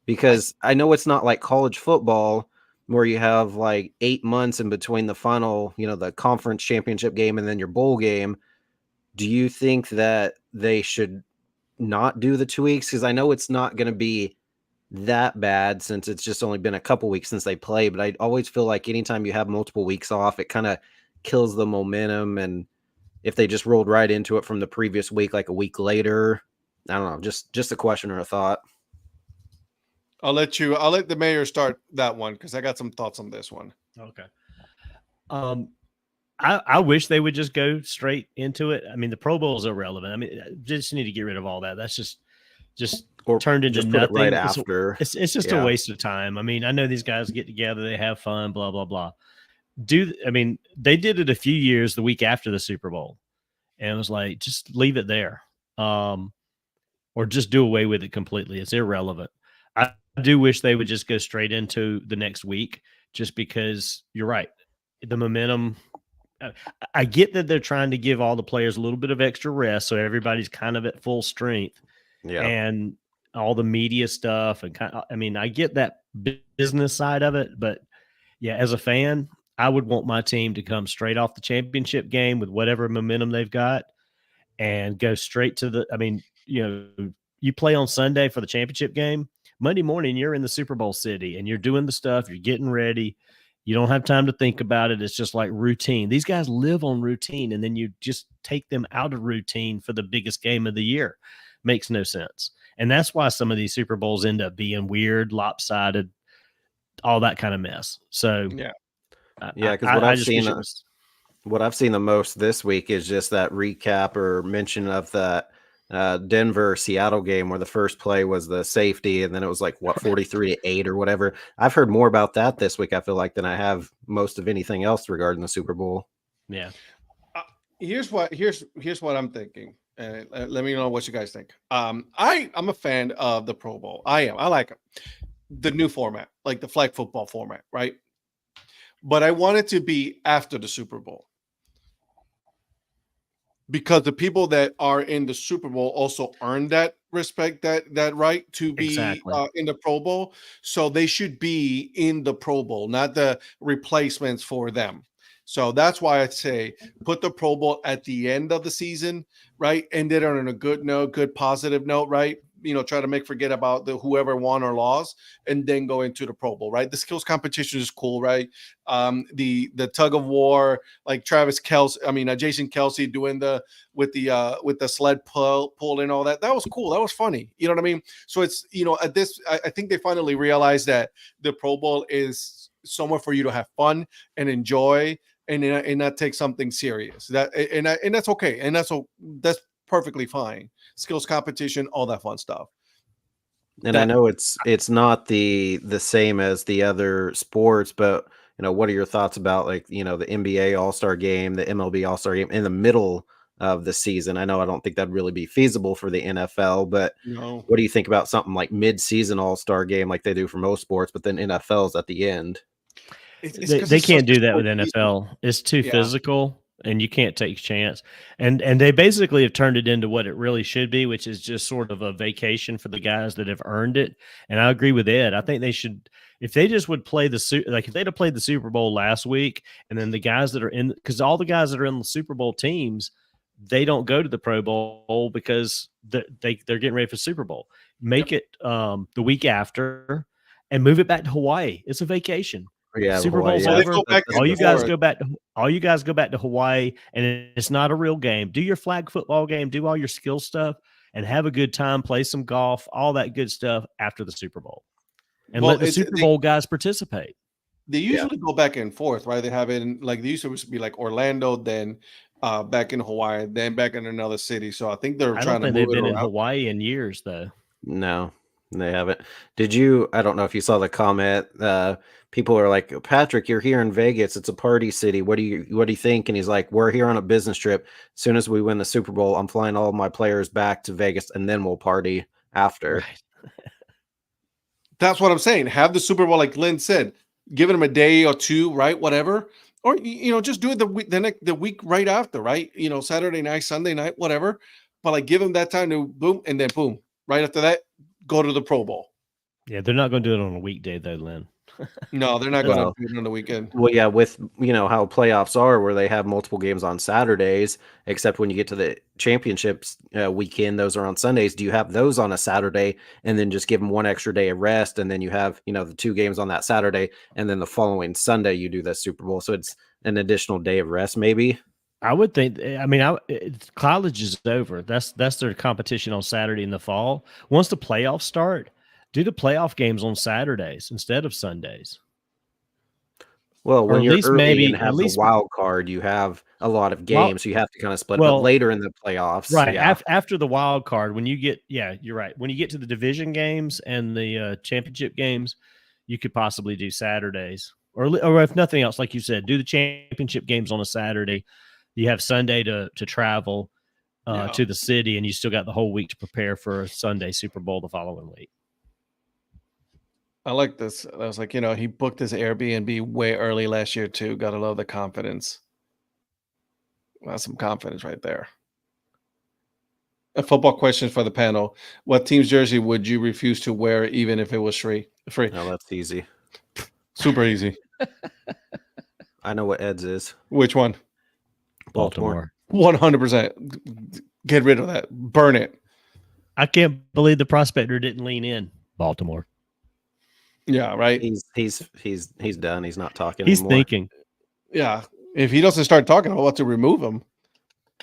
Because I know it's not like college football where you have like 8 months in between the final, the conference championship game and then your bowl game. Do you think that they should not do the 2 weeks? Because I know it's not going to be that bad since it's just only been a couple weeks since they play, but I always feel like anytime you have multiple weeks off, it kind of kills the momentum. And if they just rolled right into it from the previous week, like a week later, I don't know, just a question or a thought. I'll let the mayor start that one because I got some thoughts on this one. Okay. I wish they would just go straight into it. I mean, the Pro Bowl is irrelevant. I mean, just need to get rid of all that. That's just or turned into nothing right after. It's just a waste of time. I mean, I know these guys get together, they have fun, blah blah blah. They did it a few years the week after the Super Bowl, and it was like, just leave it there, or just do away with it completely. It's irrelevant. I do wish they would just go straight into the next week, just because you're right, the momentum. I get that they're trying to give all the players a little bit of extra rest, so everybody's kind of at full strength. Yeah. And all the media stuff and I get that business side of it, but yeah, as a fan, I would want my team to come straight off the championship game with whatever momentum they've got and go straight to you play on Sunday for the championship game. Monday morning, you're in the Super Bowl city and you're doing the stuff, you're getting ready. You don't have time to think about it. It's just like routine. These guys live on routine, and then you just take them out of routine for the biggest game of the year. Makes no sense. And that's why some of these Super Bowls end up being weird, lopsided, all that kind of mess. So yeah, because what I've seen the most this week is just that recap or mention of that Denver Seattle game where the first play was the safety, and then it was like 43-8 or whatever. I've heard more about that this week, I feel like, than I have most of anything else regarding the Super Bowl. Yeah. Here's what I'm thinking. Let me know what you guys think. I'm a fan of the Pro Bowl. I like it. The new format, like the flag football format, right? But I want it to be after the Super Bowl, because the people that are in the Super Bowl also earn that respect, that right to be in the Pro Bowl. So they should be in the Pro Bowl, not the replacements for them. So that's why I say put the Pro Bowl at the end of the season, right? End it on a good note, good positive note, right? Try to forget about whoever won or lost, and then go into the Pro Bowl, right? The skills competition is cool, right? The tug of war, like Jason Kelce doing with the sled pull and all that. That was cool. That was funny. You know what I mean? So it's at this, I think they finally realized that the Pro Bowl is somewhere for you to have fun and enjoy, and not take something serious. And that's okay, and that's perfectly fine. Skills competition, all that fun stuff. And I know it's not the same as the other sports, but what are your thoughts about the NBA All-Star game, the MLB All-Star game in the middle of the season? I know I don't think that'd really be feasible for the NFL, but what do you think about something like mid-season All-Star game like they do for most sports, but then NFL's at the end? They can't do that with NFL. It's too physical, and you can't take a chance. And they basically have turned it into what it really should be, which is just sort of a vacation for the guys that have earned it. And I agree with Ed. I think they should, if they just would play if they'd have played the Super Bowl last week, and then the guys that are in, because all the guys that are in the Super Bowl teams, they don't go to the Pro Bowl because they're getting ready for Super Bowl. Make it the week after and move it back to Hawaii. It's a vacation. Yeah, Super Bowl's over. All you guys go back to Hawaii, and it's not a real game. Do your flag football game, do all your skill stuff, and have a good time. Play some golf, all that good stuff after the Super Bowl, and let the Super Bowl guys participate. They usually go back and forth, right? They have it in, they used to be like Orlando, then back in Hawaii, then back in another city. So I think they're trying to move it around. They've been in Hawaii in years, though. No, they haven't. I don't know if you saw the comment. People are like, Patrick, you're here in Vegas. It's a party city. What do you think? And he's like, we're here on a business trip. As soon as we win the Super Bowl, I'm flying all of my players back to Vegas, and then we'll party after. That's what I'm saying. Have the Super Bowl, like Lynn said, giving them a day or two, right? Whatever. Or, just do it the week right after, right? Saturday night, Sunday night, whatever. But like give them that time to boom, and then boom, right after that, go to the Pro Bowl. Yeah, they're not going to do it on a weekday though, Lynn. No, they're not going to do it on the weekend. Well, yeah, with how playoffs are, where they have multiple games on Saturdays, except when you get to the championships weekend, those are on Sundays. Do you have those on a Saturday and then just give them one extra day of rest, and then you have the 2 games on that Saturday, and then the following Sunday you do the Super Bowl, so it's an additional day of rest, maybe? I would think. I mean, college is over. That's their competition on Saturday in the fall. Once the playoffs start, do the playoff games on Saturdays instead of Sundays. Well, when you're early maybe and have the wild card, you have a lot of games, so you have to kind of split. But later in the playoffs, right? Yeah. After the wild card, when you get, you're right. When you get to the division games and the championship games, you could possibly do Saturdays, or if nothing else, like you said, do the championship games on a Saturday. You have Sunday to travel to the city, and you still got the whole week to prepare for a Sunday Super Bowl the following week. I like this. I was like, he booked his Airbnb way early last year too. Gotta love the confidence. That's some confidence right there. A football question for the panel: what team's jersey would you refuse to wear, even if it was free? No, that's easy. Super easy. I know what Ed's is. Which one? Baltimore. 100%. Get rid of that. Burn it. I can't believe the prospector didn't lean in. Baltimore. Yeah, right. He's done. He's not talking He's anymore. thinking. Yeah. If he doesn't start talking, I'll have to remove him.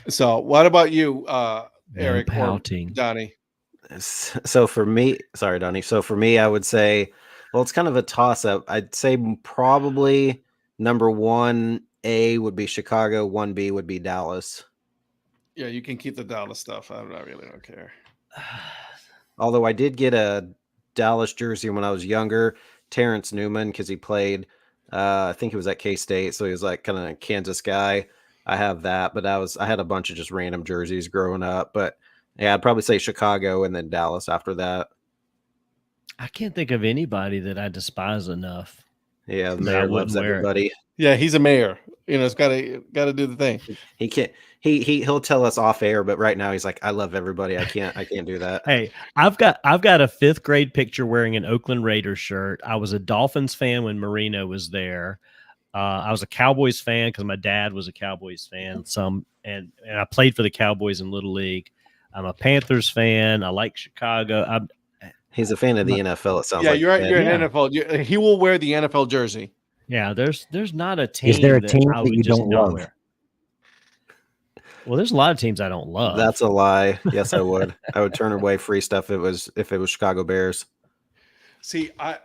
So what about you, Eric or Donnie? So for me, sorry, Donnie. So for me, I would say, well, it's kind of a toss-up. I'd say probably number 1A would be Chicago, 1B would be Dallas. Yeah, you can keep the Dallas stuff. I really don't care. Although I did get a Dallas jersey when I was younger, Terrence Newman, because he played, I think he was at K-State, so he was like kind of a Kansas guy. I have that, but I had a bunch of just random jerseys growing up. But yeah, I'd probably say Chicago and then Dallas after that. I can't think of anybody that I despise enough. Yeah, the mayor loves everybody. Yeah, he's a mayor. It's got to do the thing. He can't. He'll tell us off air, but right now he's like, I love everybody. I can't do that. Hey, I've got a 5th grade picture wearing an Oakland Raiders shirt. I was a Dolphins fan when Marino was there. I was a Cowboys fan because my dad was a Cowboys fan. And I played for the Cowboys in Little League. I'm a Panthers fan. I like Chicago. He's a fan of the NFL. It sounds like. You're right. You're an NFL. He will wear the NFL jersey. Yeah, there's not a team. Is there a team that you don't love? Wear. Well, there's a lot of teams I don't love. That's a lie. Yes, I would. I would turn away free stuff if it was Chicago Bears. See, I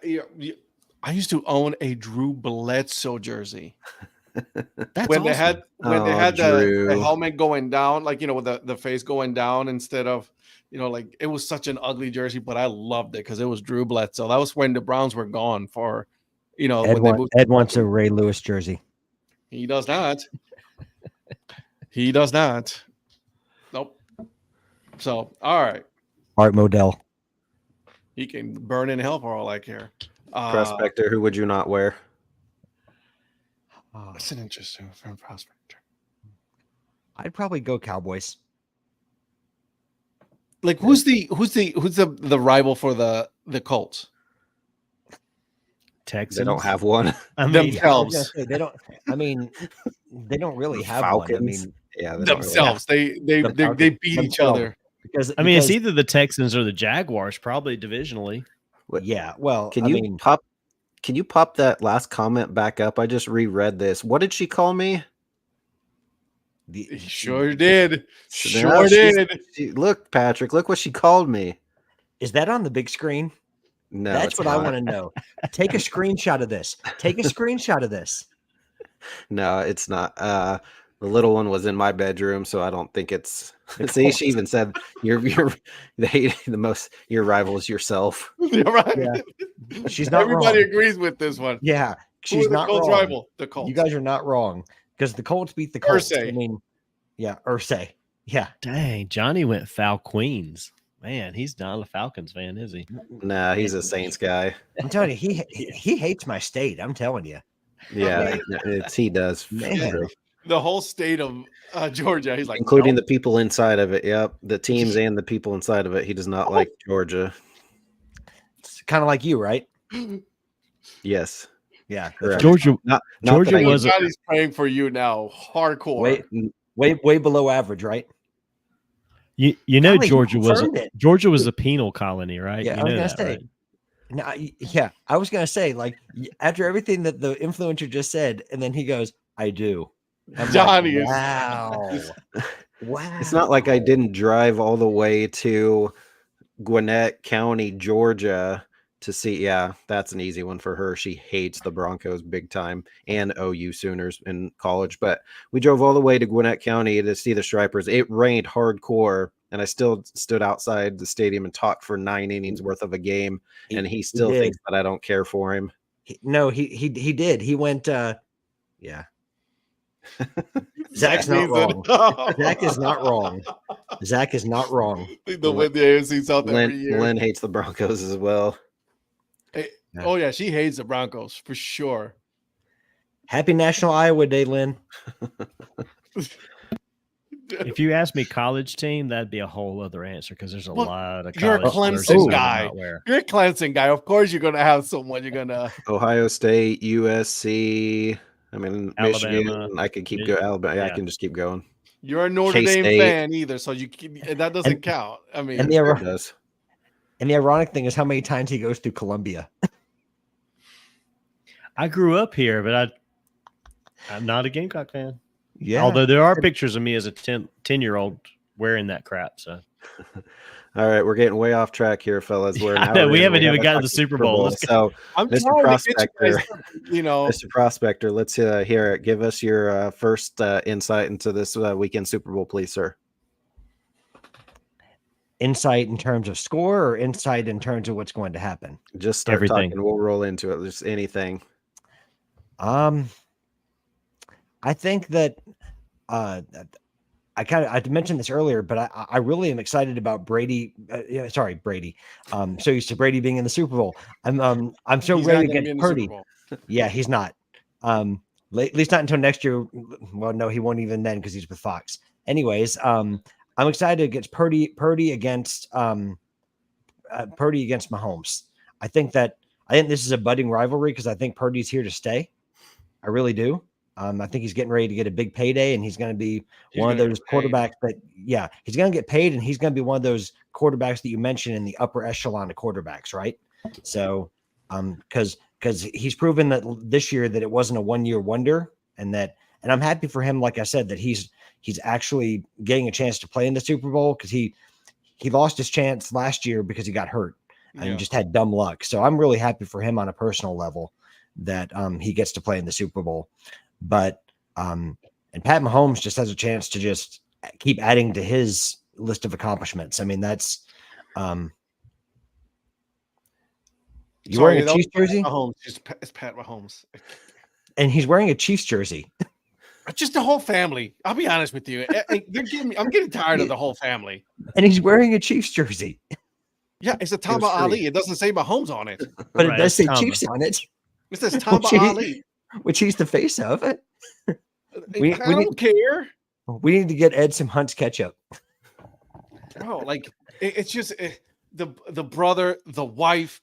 used to own a Drew Bledsoe jersey. That's when awesome. they had the helmet going down, like with the face going down instead of like it was such an ugly jersey, but I loved it because it was Drew Bledsoe. That was when the Browns were gone for Ed wants a Ray Lewis jersey. He does not. He does not. Nope. So, all right. Art Modell. He can burn in hell for all I care. Prospector, who would you not wear? That's an interesting from Prospector. I'd probably go Cowboys. Like who's the rival for the Colts? Texans. They don't have one. Themselves. They don't. I mean, they don't really have Falcons. one. I mean, yeah, themselves. They beat each other. Because it's either the Texans or the Jaguars, probably divisionally. Yeah. Well, can you pop that last comment back up? I just reread this. What did she call me? He sure did. Look, Patrick, look what she called me. Is that on the big screen? No, that's what I want to know. Take a screenshot of this. No, it's not. The little one was in my bedroom, so I don't think it's. See, she even said your rival is yourself. You're right. Yeah. She's not. Everybody wrong. agrees with this one. Yeah, she's not Colts wrong. rival. The Colts. You guys are not wrong because the Colts beat the Colts. Irsay. I mean, yeah, Irsay. Yeah. Dang, Johnny went foul Queens. Man, he's not a Falcons fan, is he? Nah, he's a Saints guy. I'm telling you, he hates my state. I'm telling you. Yeah, he does. Man. The whole state of Georgia. He's like, including nope. the people inside of it. Yep, the teams and the people inside of it. He does not like Georgia. It's kind of like you, right? Yes. Yeah. Correct. Georgia, Not Georgia that I- was Johnny's praying for you now, hardcore. Way below average, right? you know Golly, Georgia was confirmed it. Georgia was a penal colony, right? Yeah, you I was know gonna that, say. right? No, yeah, I was gonna say, like, after everything that the influencer just said, and then he goes, "I do." I'm Johnny like, is- wow, wow. It's not like I didn't drive all the way to Gwinnett County, Georgia to see. Yeah, that's an easy one for her. She hates the Broncos big time and OU Sooners in college. But we drove all the way to Gwinnett County to see the Stripers. It rained hardcore, and I still stood outside the stadium and talked for 9 innings worth of a game. And he still did. thinks that I don't care for him. No, he did. He went. Yeah. Zach's not wrong. Zach is not wrong. Zach is not wrong. The win the AFC South every year. Lynn hates the Broncos as well. Oh yeah, she hates the Broncos for sure. Happy National Iowa Day, Lynn. If you ask me college team, that'd be a whole other answer because there's a Well, lot of you're a college Clemson jerseys I would guy. not wear. You're a Clemson guy. Of course, you're gonna have someone. You're gonna Ohio State, USC. I mean, Alabama. Michigan. I could keep going. Alabama. Yeah. I can just keep going. You're a Notre Dame K-State. fan either, so that doesn't And- count. I mean, And It does. the ironic thing is how many times he goes through Columbia. I grew up here, but I'm not a Gamecock fan. Yeah. Although there are pictures of me as a 10-year-old wearing that crap. So All right, we're getting way off track here, fellas. We're I an know, hour we in, haven't even haven't gotten talked to the Super Bowl. Let's So, I'm Mr. trying to get you guys, Prospector. you know, Mr. Prospector, let's hear it. Give us your first insight into this weekend Super Bowl, please, sir. Insight in terms of score or insight in terms of what's going to happen? Just start Everything. talking. We'll roll into it. Just anything. I think that I mentioned this earlier, but I really am excited about Brady. Brady. So used to Brady being in the Super Bowl. I'm so he's ready not to gonna be get in the Super Purdy. Bowl. Yeah, he's not. At least not until next year. Well, no, he won't even then because he's with Fox. Anyways, I'm excited against Purdy against Mahomes. I think this is a budding rivalry because I think Purdy's here to stay. I really do. I think he's getting ready to get a big payday, and he's going to be one of those quarterbacks he's going to get paid, and he's going to be one of those quarterbacks that you mentioned in the upper echelon of quarterbacks, right? So, because he's proven that this year that it wasn't a 1-year wonder, and I'm happy for him. Like I said, that he's actually getting a chance to play in the Super Bowl because he lost his chance last year because he got hurt and just had dumb luck. So I'm really happy for him on a personal level that he gets to play in the Super Bowl. But and Pat Mahomes just has a chance to just keep adding to his list of accomplishments. I mean, that's you wearing a Chiefs jersey? Mahomes, it's Pat Mahomes. And he's wearing a Chiefs jersey. Just the whole family. I'll be honest with you. I'm getting tired of the whole family. And he's wearing a Chiefs jersey. Yeah, it's a Taba Ali. It doesn't say Mahomes on it. But Right, it does say Tamba. Chiefs on it, It says Taba Ali. which he's the face of it. I We don't care. We need to get Ed some Hunt's ketchup. Bro, like it's just the brother, the wife,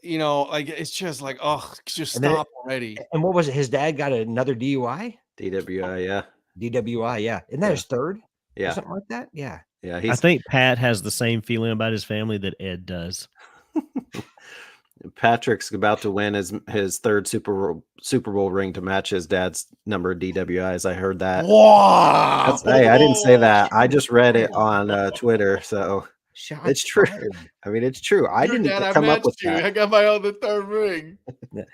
it's just like, oh, just And then- stop already. And what was it? His dad got another DUI? DWI, yeah. DWI, yeah. Isn't that Yeah. his third? Or Yeah. something like that? Yeah. Yeah. I think Pat has the same feeling about his family that Ed does. Patrick's about to win his third Super Bowl ring to match his dad's number of DWIs. I heard that. Wow. Hey, I didn't say that. I just read it on Twitter, so Shots it's true. fired. I mean, it's true. I Your didn't dad, I come up with matched you. that. I got my other third ring.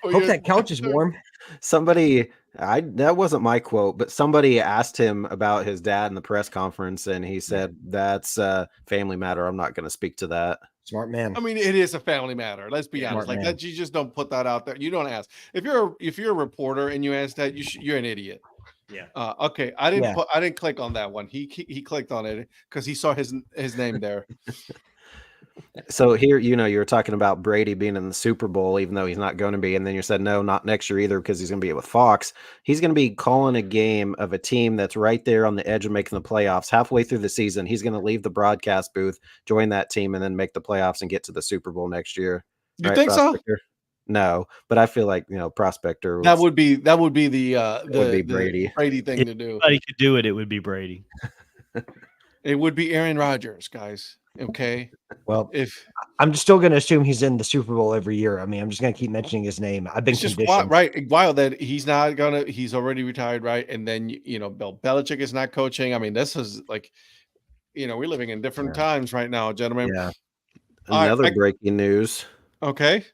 Hope that couch is warm. Somebody, that wasn't my quote, but somebody asked him about his dad in the press conference, and he said, "That's a family matter. I'm not going to speak to that." Smart man. I mean, it is a family matter. Let's be honest. Smart Like man. that, you just don't put that out there. You don't ask. If you're a reporter and you ask that, you're an idiot. Yeah. Okay. I didn't Yeah. click on that one. He clicked on it because he saw his name there. So here, you were talking about Brady being in the Super Bowl, even though he's not going to be. And then you said, no, not next year either, because he's going to be with Fox. He's going to be calling a game of a team that's right there on the edge of making the playoffs. Halfway through the season, he's going to leave the broadcast booth, join that team, and then make the playoffs and get to the Super Bowl next year. You think Prospector? No, but I feel like, Prospector. That would be the Brady. Brady thing If to do. anybody could do it, it would be Brady. It would be Aaron Rodgers, guys. Okay. Well, If I'm still going to assume he's in the Super Bowl every year. I mean, I'm just going to keep mentioning his name. I've been it's just conditioned. wild that he's not gonna. He's already retired, right? And then Bill Belichick is not coaching. I mean, this is like, we're living in different times right now, gentlemen. Yeah. Another breaking news. Okay.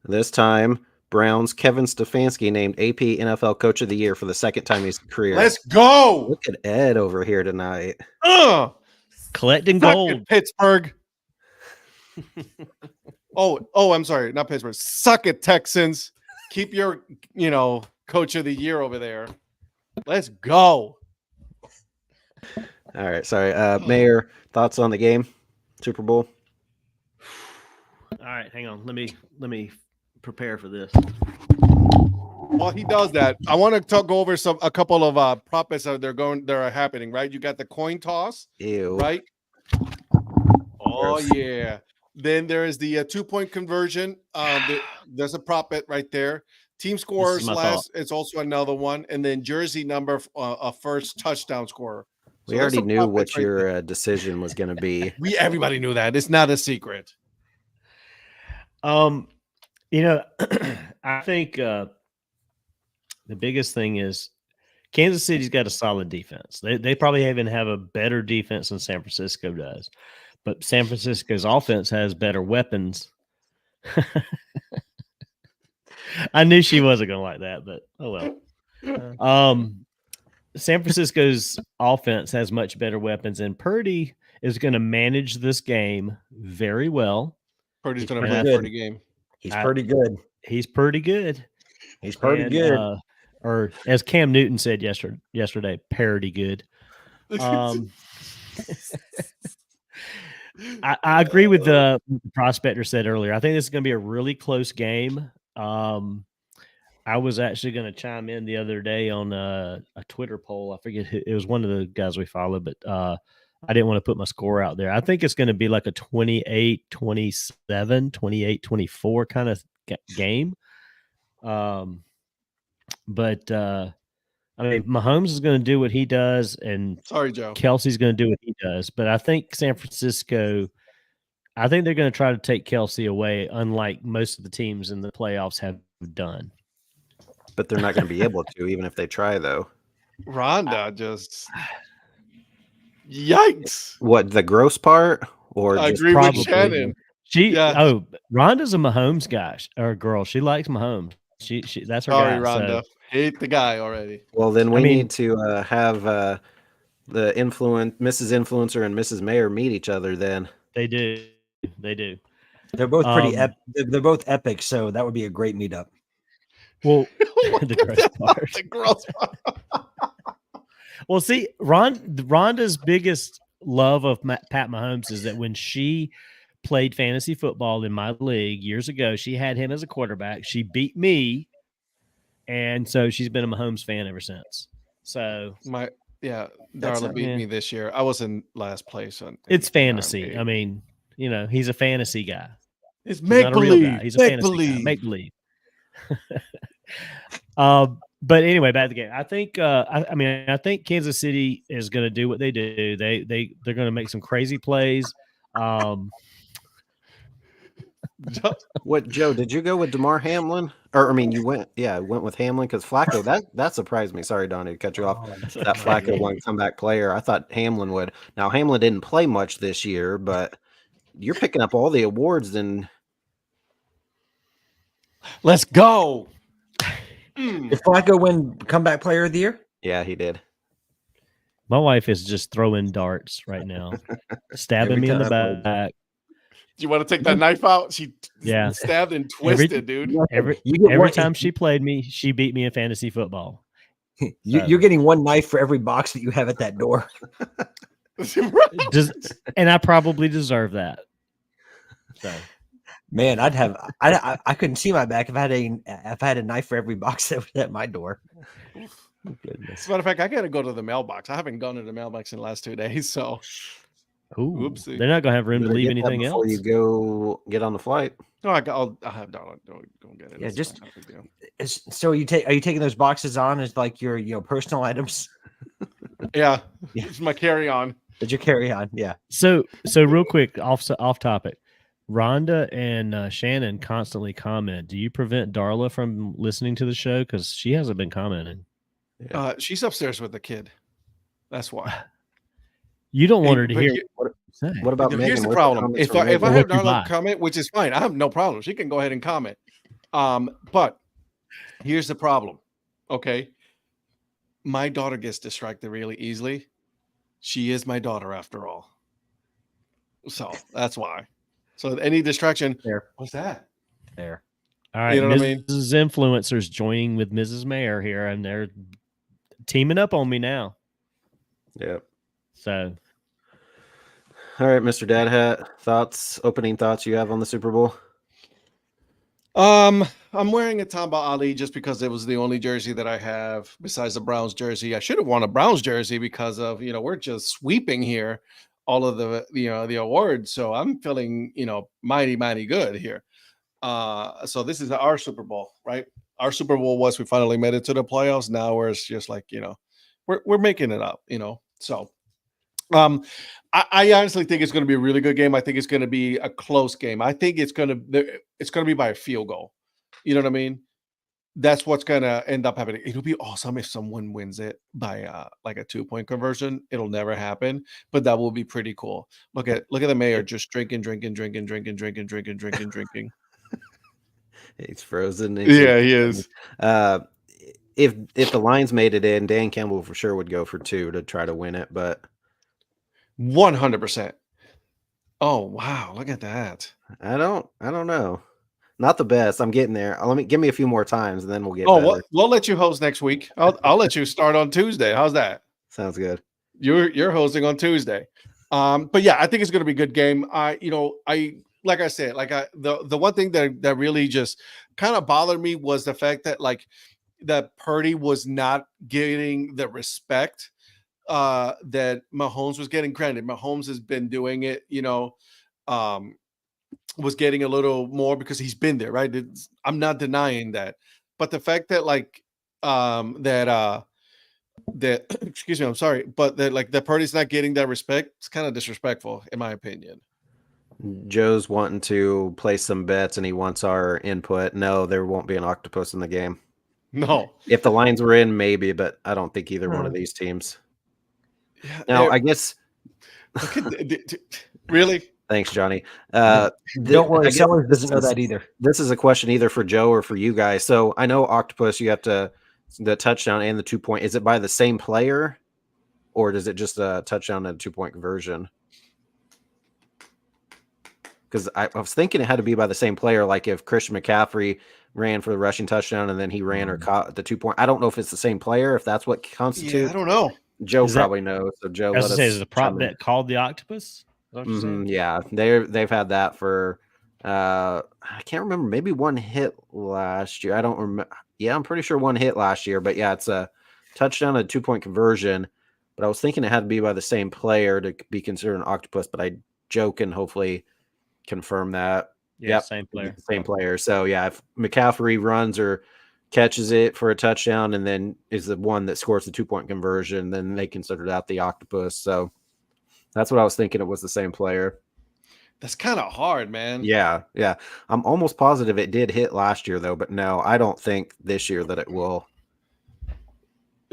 This time, Browns Kevin Stefanski named AP NFL Coach of the Year for the second time in his career. Let's go. Look at Ed over here tonight. Collecting Fuck gold. it, Pittsburgh. Oh, I'm sorry, not Pittsburgh. Suck it, Texans. Keep your, Coach of the Year over there. Let's go. All right, sorry. Mayor, thoughts on the game, Super Bowl? All right, hang on. Let me prepare for this. While he does that, I want to go over a couple of prop bets that are happening, right? You got the coin toss, Ew. right? Oh yeah. Then there is the 2-point conversion. There's a prop bet right there. Team scores last. It's also another one, and then jersey number, a first touchdown scorer. So we already knew what your decision was going to be. Everybody knew that. It's not a secret. I think the biggest thing is Kansas City's got a solid defense. They probably even have a better defense than San Francisco does, but San Francisco's offense has better weapons. I knew she wasn't going to like that, but oh well. San Francisco's offense has much better weapons, and Purdy is going to manage this game very well. Purdy's going to play a pretty game. He's pretty good. He's pretty good. He's pretty good. Or as Cam Newton said yesterday, parody good. I agree with the Prospector said earlier. I think this is going to be a really close game. I was actually going to chime in the other day on a Twitter poll. I forget who, it was one of the guys we follow, but I didn't want to put my score out there. I think it's going to be like a 28-27, 28-24 kind of game. But I mean, Mahomes is going to do what he does, and sorry, Joe, Kelsey's going to do what he does. But I think San Francisco, I think they're going to try to take Kelsey away, unlike most of the teams in the playoffs have done. But they're not going to be able to, even if they try, though. Rhonda just yikes. What, the gross part? Or I just agree with Shannon. Rhonda's a Mahomes guy or girl. She likes Mahomes. She that's her Sorry, guy. Rhonda. Hate the guy already. Well, then we need to have the Mrs. Influencer and Mrs. Mayor meet each other. Then they do. They're both pretty. They're both epic. So that would be a great meetup. Well, the gross part. Well, see, Rhonda's biggest love of Pat Mahomes is that when she played fantasy football in my league years ago, she had him as a quarterback. She beat me, and so she's been a Mahomes fan ever since. So Darla beat me this year. I was in last place. It's fantasy. I mean, he's a fantasy guy. It's make believe. He's a fantasy guy. Make believe. But anyway, back to the game. I think I think Kansas City is going to do what they do. They're going to make some crazy plays. What, Joe, did you go with DeMar Hamlin? Or, I mean, you went with Hamlin because Flacco, that surprised me. Sorry, Donnie, to cut you off. That Flacco one comeback player. I thought Hamlin would. Now, Hamlin didn't play much this year, but you're picking up all the awards. Then let's go. Did Flacco win comeback player of the year? Yeah, he did. My wife is just throwing darts right now, stabbing me in the back. Do you want to take that knife out? She stabbed and twisted, dude. Every time she played me, she beat me in fantasy football. You're getting one knife for every box that you have at that door. And I probably deserve that. So, Man, I couldn't see my back if I had a knife for every box that was at my door. Goodness. As a matter of fact, I gotta go to the mailbox. I haven't gone to the mailbox in the last 2 days, so Oopsie. They're not gonna have room to leave anything else before you go get on the flight. No, I'll have Darla go get it. Yeah, It's just not a big deal. so are you taking those boxes on as like your personal items? Yeah, Yeah. it's my carry-on. Did you carry on? Yeah. So real quick, off topic. Rhonda and Shannon constantly comment. Do you prevent Darla from listening to the show? Because she hasn't been commenting. She's upstairs with the kid. That's why. You don't want her to But hear you- what I say. What about Megan? Here's the Where's problem. comments If from I Megan? have What you Darla buy? comment, which is fine, I have no problem. She can go ahead and comment. But here's the problem. Okay. My daughter gets distracted really easily. She is my daughter after all. So that's why. So any distraction. There. What's that? There. All right, You know what I mean? Mrs. Influencers joining with Mrs. Mayor here, and they're teaming up on me now. Yep. So, All right, Mr. Dad Hat, opening thoughts you have on the Super Bowl? I'm wearing a Tamba Ali just because it was the only jersey that I have besides the Browns jersey. I should have worn a Browns jersey because of, we're just sweeping here all of the awards. So I'm feeling, mighty, mighty good here. So this is our Super Bowl, right? Our Super Bowl was we finally made it to the playoffs. Now where it's just like, we're making it up, So I honestly think it's going to be a really good game. I think it's going to be a close game. I think it's going to be by a field goal. You know what I mean? That's what's going to end up happening. It'll be awesome if someone wins it by like a 2-point conversion. It'll never happen, but that will be pretty cool. Look at the mayor just drinking. He's frozen. Yeah, he is. If the Lions made it in, Dan Campbell for sure would go for 2 to try to win it, but 100%. Oh wow, look at that. I don't know. Not the best. I'm getting there. Give me a few more times and then we'll get Oh, better. we'll let you host next week. I'll let you start on Tuesday. How's that? Sounds good. You're hosting on Tuesday. But yeah, I think it's going to be a good game. Like I said, the one thing that really just kind of bothered me was the fact that that Purdy was not getting the respect that Mahomes was getting. Granted, Mahomes has been doing it, was getting a little more because he's been there, right? I'm not denying that. But the fact that that excuse me, I'm sorry, but that Purdy's not getting that respect, it's kind of disrespectful in my opinion. Joe's wanting to place some bets and he wants our input. No, there won't be an octopus in the game. No. If the Lions were in, maybe, but I don't think either one of these teams. Yeah, now, I guess. Really? Thanks, Johnny. Don't worry, Sellers doesn't know that either. This is a question either for Joe or for you guys. So I know octopus, you have the touchdown and the 2-point. Is it by the same player, or does it just a touchdown and a 2-point conversion? Because I was thinking it had to be by the same player, like if Christian McCaffrey ran for the rushing touchdown and then he ran or caught the 2-point. I don't know if it's the same player, if that's what constitutes. Yeah, I don't know. Joe probably knows. So Joe, let us say, is the prop bet called the octopus? Yeah, they've had that for I can't remember, maybe one hit last year. I don't remember. Yeah, I'm pretty sure one hit last year, but yeah, it's a touchdown and a 2-point conversion. But I was thinking it had to be by the same player to be considered an octopus, but Joe can hopefully confirm that. Yeah, yep, same player. Same player. So yeah, if McCaffrey runs or catches it for a touchdown and then is the one that scores the 2-point conversion, then they consider that the octopus. So that's what I was thinking. It was the same player. That's kind of hard, man. Yeah. I'm almost positive it did hit last year, though. But no, I don't think this year that it will.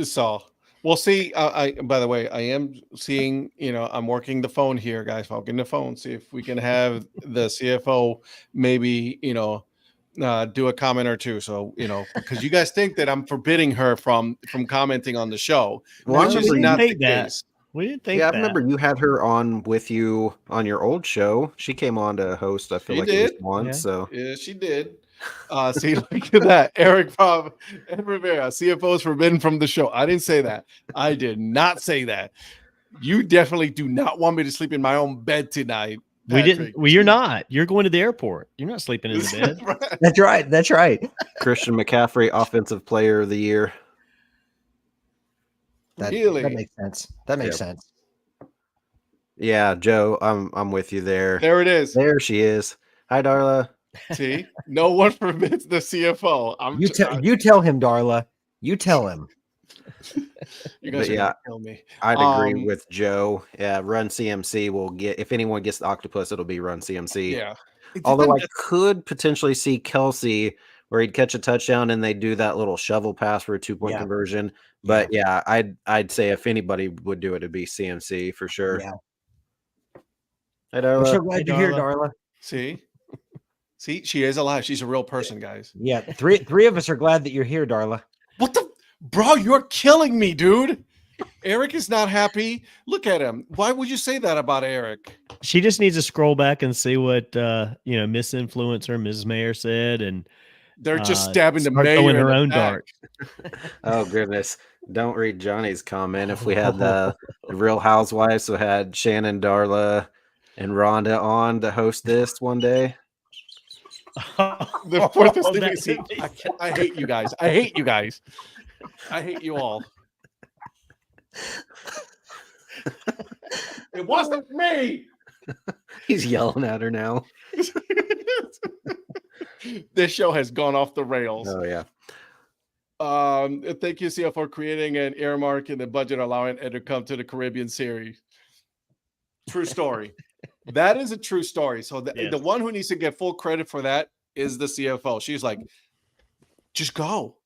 So we'll see. By the way, I am seeing. I'm working the phone here, guys. Working the phone. See if we can have the CFO maybe. Do a comment or two. So because you guys think that I'm forbidding her from commenting on the show, well, which is not the case. We didn't think I that. remember you had her on with you on your old show. She came on to host, I feel like at least once. Yeah. So yeah, she did. See, look at that. Eric Rivera, CFO is forbidden from the show. I didn't say that. I did not say that. You definitely do not want me to sleep in my own bed tonight. We didn't. Patrick. Well, you're not. You're going to the airport. You're not sleeping in the bed. Right. That's right. That's right. Christian McCaffrey, Offensive Player of the Year. That Really? makes sense. That makes Yep. sense. Yeah, Joe, I'm with you there. There it is. There she is. Hi, Darla. See, no one forbids the CFO. You tell him, Darla. You tell him. You guys But are yeah, gonna kill me. I'd agree with Joe. Yeah, Run CMC will get, if anyone gets the octopus, it'll be Run CMC. Yeah. Although I could potentially see Kelsey where he'd catch a touchdown and they do that little shovel pass for a 2-point conversion. But yeah, I'd say if anybody would do it, it'd be CMC for sure. Yeah. Hey, We're Darla. so glad you're here, Darla. See, she is alive. She's a real person, guys. Yeah, three of us are glad that you're here, Darla. What the, bro? You're killing me, dude. Eric is not happy. Look at him. Why would you say that about Eric? She just needs to scroll back and see what Miss Influencer, Mrs. Mayor said, and They're just stabbing the start mayor throwing in her the own back. dart. Oh goodness. Don't read Johnny's comment. If we had the Real Housewives, so had Shannon, Darla, and Rhonda on to host this one day. The fourth is sleeping. See, I hate you guys. I hate you guys. I hate you all. It wasn't me. He's yelling at her now. This show has gone off the rails. Oh yeah. Thank you, CF, for creating an earmark in the budget, allowing Ed to come to the Caribbean series. True story. That is a true story. So the one who needs to get full credit for that is the CFO. She's like, just go.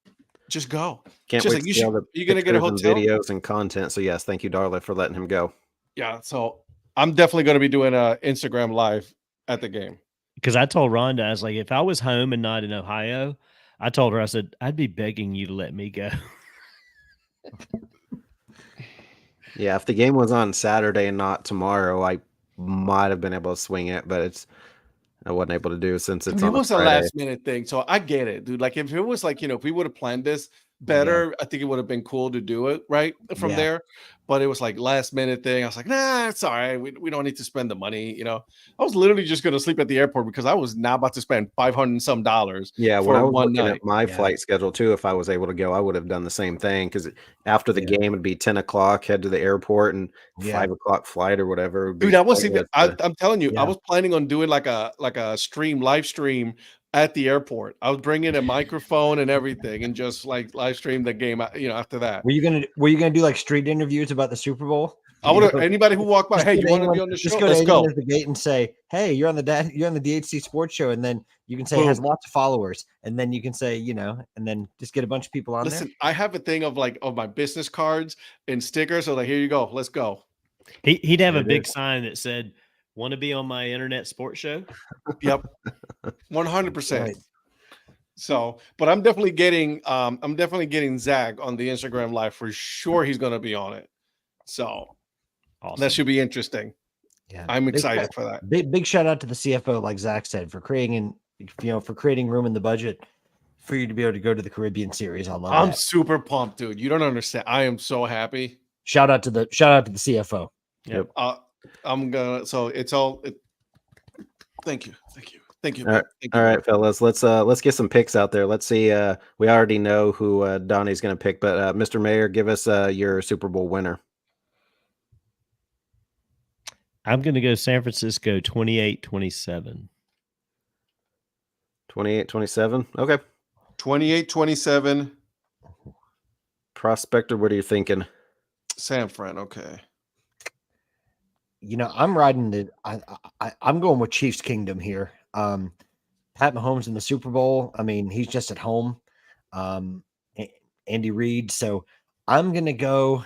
Just go. Can't She's wait like, to see all the you're gonna get a pictures hotel? and videos and content. So yes, thank you, Darla, for letting him go. Yeah. So I'm definitely going to be doing a Instagram live at the game. Because I told Rhonda, I was like, if I was home and not in Ohio, I told her, I said, I'd be begging you to let me go. Yeah, if the game was on Saturday and not tomorrow, I might have been able to swing it, but I wasn't able to do since it's on It was a Friday. last minute thing. So I get it, dude. Like if it was like, if we would have planned this better, I think it would have been cool to do it right from there. But it was like last minute thing. I was like, nah, it's all right. We don't need to spend the money. I was literally just going to sleep at the airport because I was now about to spend $500 and some. Yeah, for when I was one looking night. at my flight schedule too, if I was able to go, I would have done the same thing because after the game it'd be 10 o'clock, head to the airport, and 5 o'clock flight or whatever. Dude, I was even. I'm telling you, Yeah. I was planning on doing like a live stream at the airport. I was bringing a microphone and everything, and just like live stream the game. After that, Were you gonna do like street interviews about the Super Bowl? I would have anybody who walked by. Just Hey, go you to want to be anyone- on the just show? go to Let's anyone go. at the gate and say, "Hey, you're on the DHC Sports Show," and then you can say it has Boom. lots of followers, and then you can say, and then just get a bunch of people on Listen, I have a thing of my business cards and stickers. So like, here you go. Let's go. He'd have There a it big is. sign that said, want to be on my internet sports show? Yep, 100%. Right. So, but I'm definitely getting Zach on the Instagram live for sure. He's going to be on it. So Awesome. that should be interesting. Yeah, I'm Big excited shout- for that. Big shout out to the CFO, like Zach said, for creating room in the budget for you to be able to go to the Caribbean series. I love I'm that. super pumped, dude. You don't understand. I am so happy. Shout out to the CFO. Yep. I'm gonna. So it's all. Thank you. All right, Thank you. all right, fellas. Let's get some picks out there. Let's see. We already know who Donnie's going to pick, but Mr. Mayor, give us your Super Bowl winner. I'm going to go San Francisco 28-27. 28-27. Okay. 28-27. Prospector, what are you thinking? San Fran. Okay. I'm riding I'm going with Chiefs Kingdom here. Pat Mahomes in the Super Bowl. I mean, he's just at home. Andy Reid. So I'm gonna go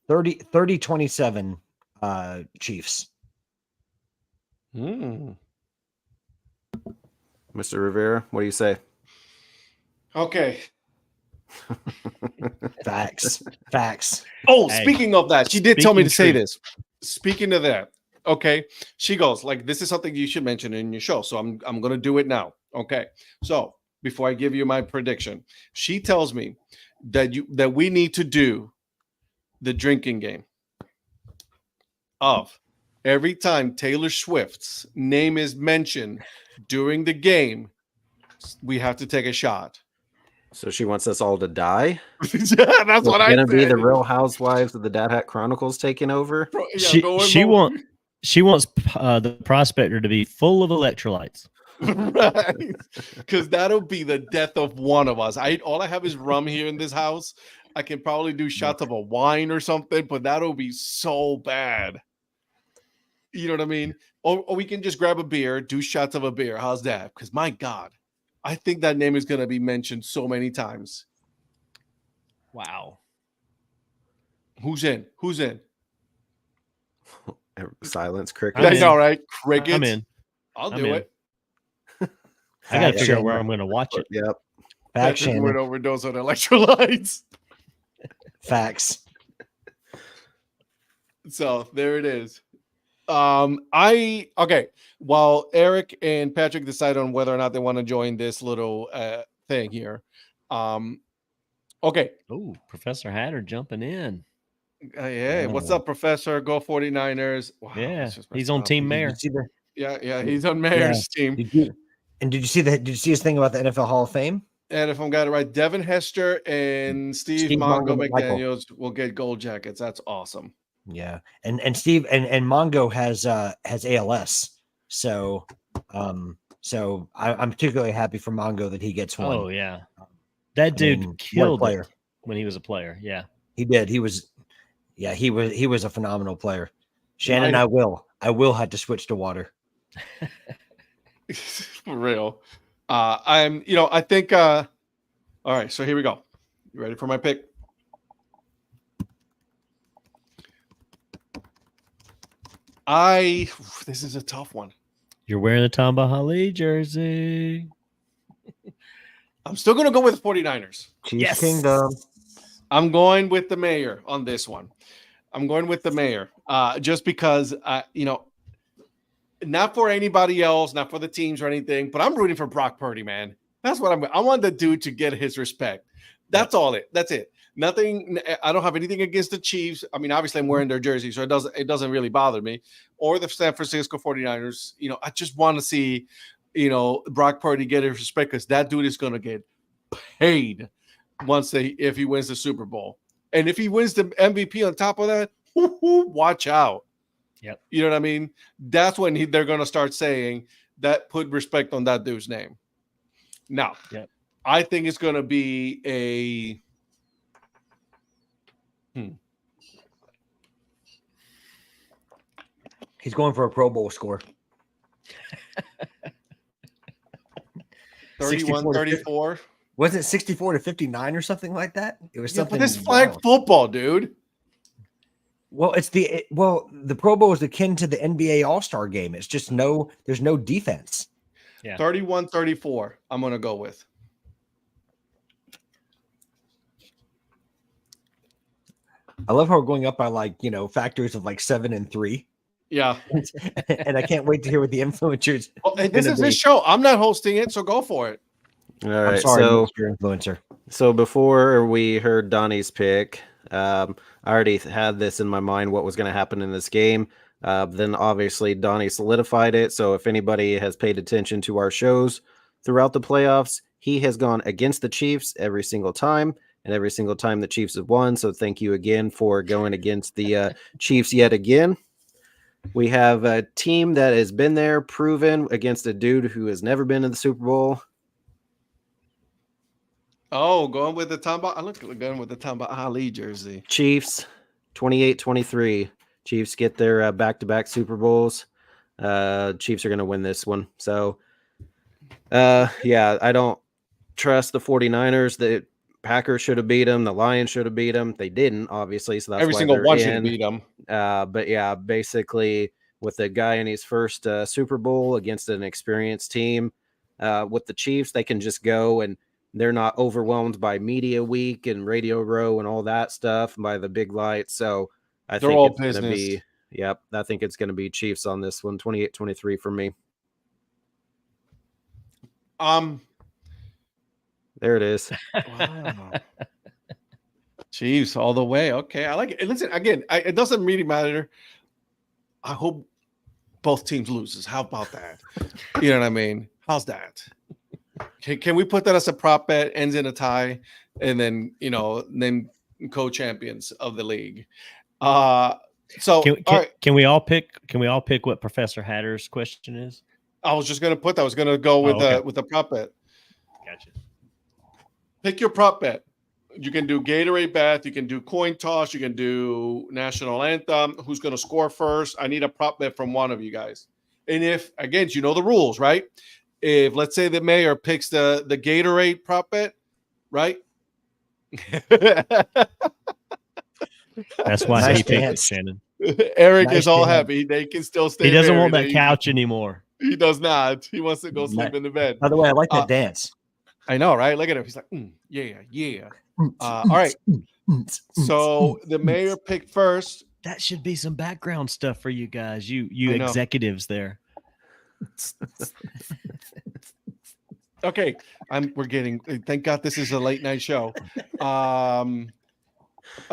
30-27 Chiefs. Mm. Mr. Rivera, what do you say? Okay. Facts. Oh, Hey, speaking of that, she did tell me to speaking say truth. this. Speaking of that, okay. She goes like, "This is something you should mention in your show." So I'm gonna do it now. Okay. So before I give you my prediction, she tells me that we need to do the drinking game of every time Taylor Swift's name is mentioned during the game, we have to take a shot. So she wants us all to die? Yeah, that's what I said. It's gonna be the said. Real Housewives of the Dad Hat Chronicles taking over? Bro, yeah, She wants the Prospector to be full of electrolytes. Right, because that'll be the death of one of us. All I have is rum here in this house. I can probably do shots of a wine or something, but that'll be so bad. You know what I mean? Or we can just grab a beer, do shots of a beer. How's that? Because my God, I think that name is going to be mentioned so many times. Wow. Who's in? Who's in? Silence, cricket. That's all right. Crickets. I'm in. I'll do it. I got to figure out where I'm going to watch it. Yep. Facts, Would Shannon. overdose on electrolytes. Facts. So there it is. Okay. While Eric and Patrick decide on whether or not they want to join this little thing here. Okay. Oh, Professor Hatter jumping in. Hey, what's up, Professor? Go 49ers. Wow, yeah, he's on Team Mayor. Yeah, he's on Mayor's team. Did you see his thing about the NFL Hall of Fame? And if I'm got it right, Devin Hester and Steve Mongo McDaniels will get gold jackets. That's awesome. Yeah, and Steve and Mongo has ALS, so I'm particularly happy for Mongo that he gets one. Oh yeah, that dude killed it when he was a player. Yeah, he did. He was a phenomenal player. Shannon, I will have to switch to water. For real. I think all right, so here we go. You ready for my pick? This is a tough one. You're wearing a Tom Bahali jersey. I'm still going to go with the 49ers. Chiefs Kingdom. I'm going with the Mayor on this one. I'm going with the Mayor just because, not for anybody else, not for the teams or anything, but I'm rooting for Brock Purdy, man. That's what I want the dude to get his respect. That's it. Nothing. I don't have anything against the Chiefs. I mean, obviously I'm wearing their jersey, so it doesn't really bother me. Or the San Francisco 49ers. I just want to see, Brock Purdy get his respect because that dude is going to get paid if he wins the Super Bowl. And if he wins the MVP on top of that, watch out. Yep. You know what I mean? That's when they're going to start saying that, put respect on that dude's name. Now, I think it's going to be He's going for a Pro Bowl score. 31-34. Wasn't it 64-59 or something like that? It was something. But this flag football, dude. Well, the Pro Bowl is akin to the NBA All-Star game. It's just there's no defense. Yeah. 31-34. I'm going to go with. I love how we're going up by factors of 7 and 3. Yeah. And I can't wait to hear what the influencers. Well, this is his show. I'm not hosting it, so go for it. All right. I'm sorry, Mr. Influencer. So before we heard Donnie's pick, I already had this in my mind what was going to happen in this game. Then obviously Donnie solidified it. So if anybody has paid attention to our shows throughout the playoffs, he has gone against the Chiefs every single time. And every single time the Chiefs have won. So thank you again for going against the Chiefs yet again. We have a team that has been there, proven against a dude who has never been in the Super Bowl. Oh, going with the Tom Bahali jersey. Chiefs, 28-23. Chiefs get their back-to-back Super Bowls. Chiefs are going to win this one. So, I don't trust the 49ers. The Packers should have beat them. The Lions should have beat them. They didn't, obviously. So that's every why single one in. should beat them. But yeah, basically with a guy in his first Super Bowl against an experienced team, with the Chiefs, they can just go and they're not overwhelmed by media week and Radio Row and all that stuff, by the big lights. So I think it's going to be, I think it's going to be Chiefs on this one, 28-23 for me. There it is. Wow. Chiefs all the way. Okay, I like it. And listen, again, it doesn't really matter. I hope both teams loses. How about that? You know what I mean? How's that? Can we put that as a prop bet? Ends in a tie, and then then co-champions of the league. So can we all pick? Can we all pick what Professor Hatter's question is? I was just gonna put that. I was gonna go with a prop bet. Gotcha. Pick your prop bet. You can do Gatorade bath. You can do coin toss. You can do national anthem. Who's going to score first? I need a prop bet from one of you guys. And if, again, you know the rules, right? If, let's say, the mayor picks the Gatorade prop bet, right? That's why Nice he picked it, dance. Shannon. Eric Nice is all dance. happy. They can still stay. He doesn't married. want that couch anymore. He does not. He wants to go sleep in the bed. By the way, I like that dance. I know, right? Look at him. He's like, yeah. All right. So the mayor picked first. That should be some background stuff for you guys. You I know. executives there. Okay, we're getting. Thank God this is a late night show. All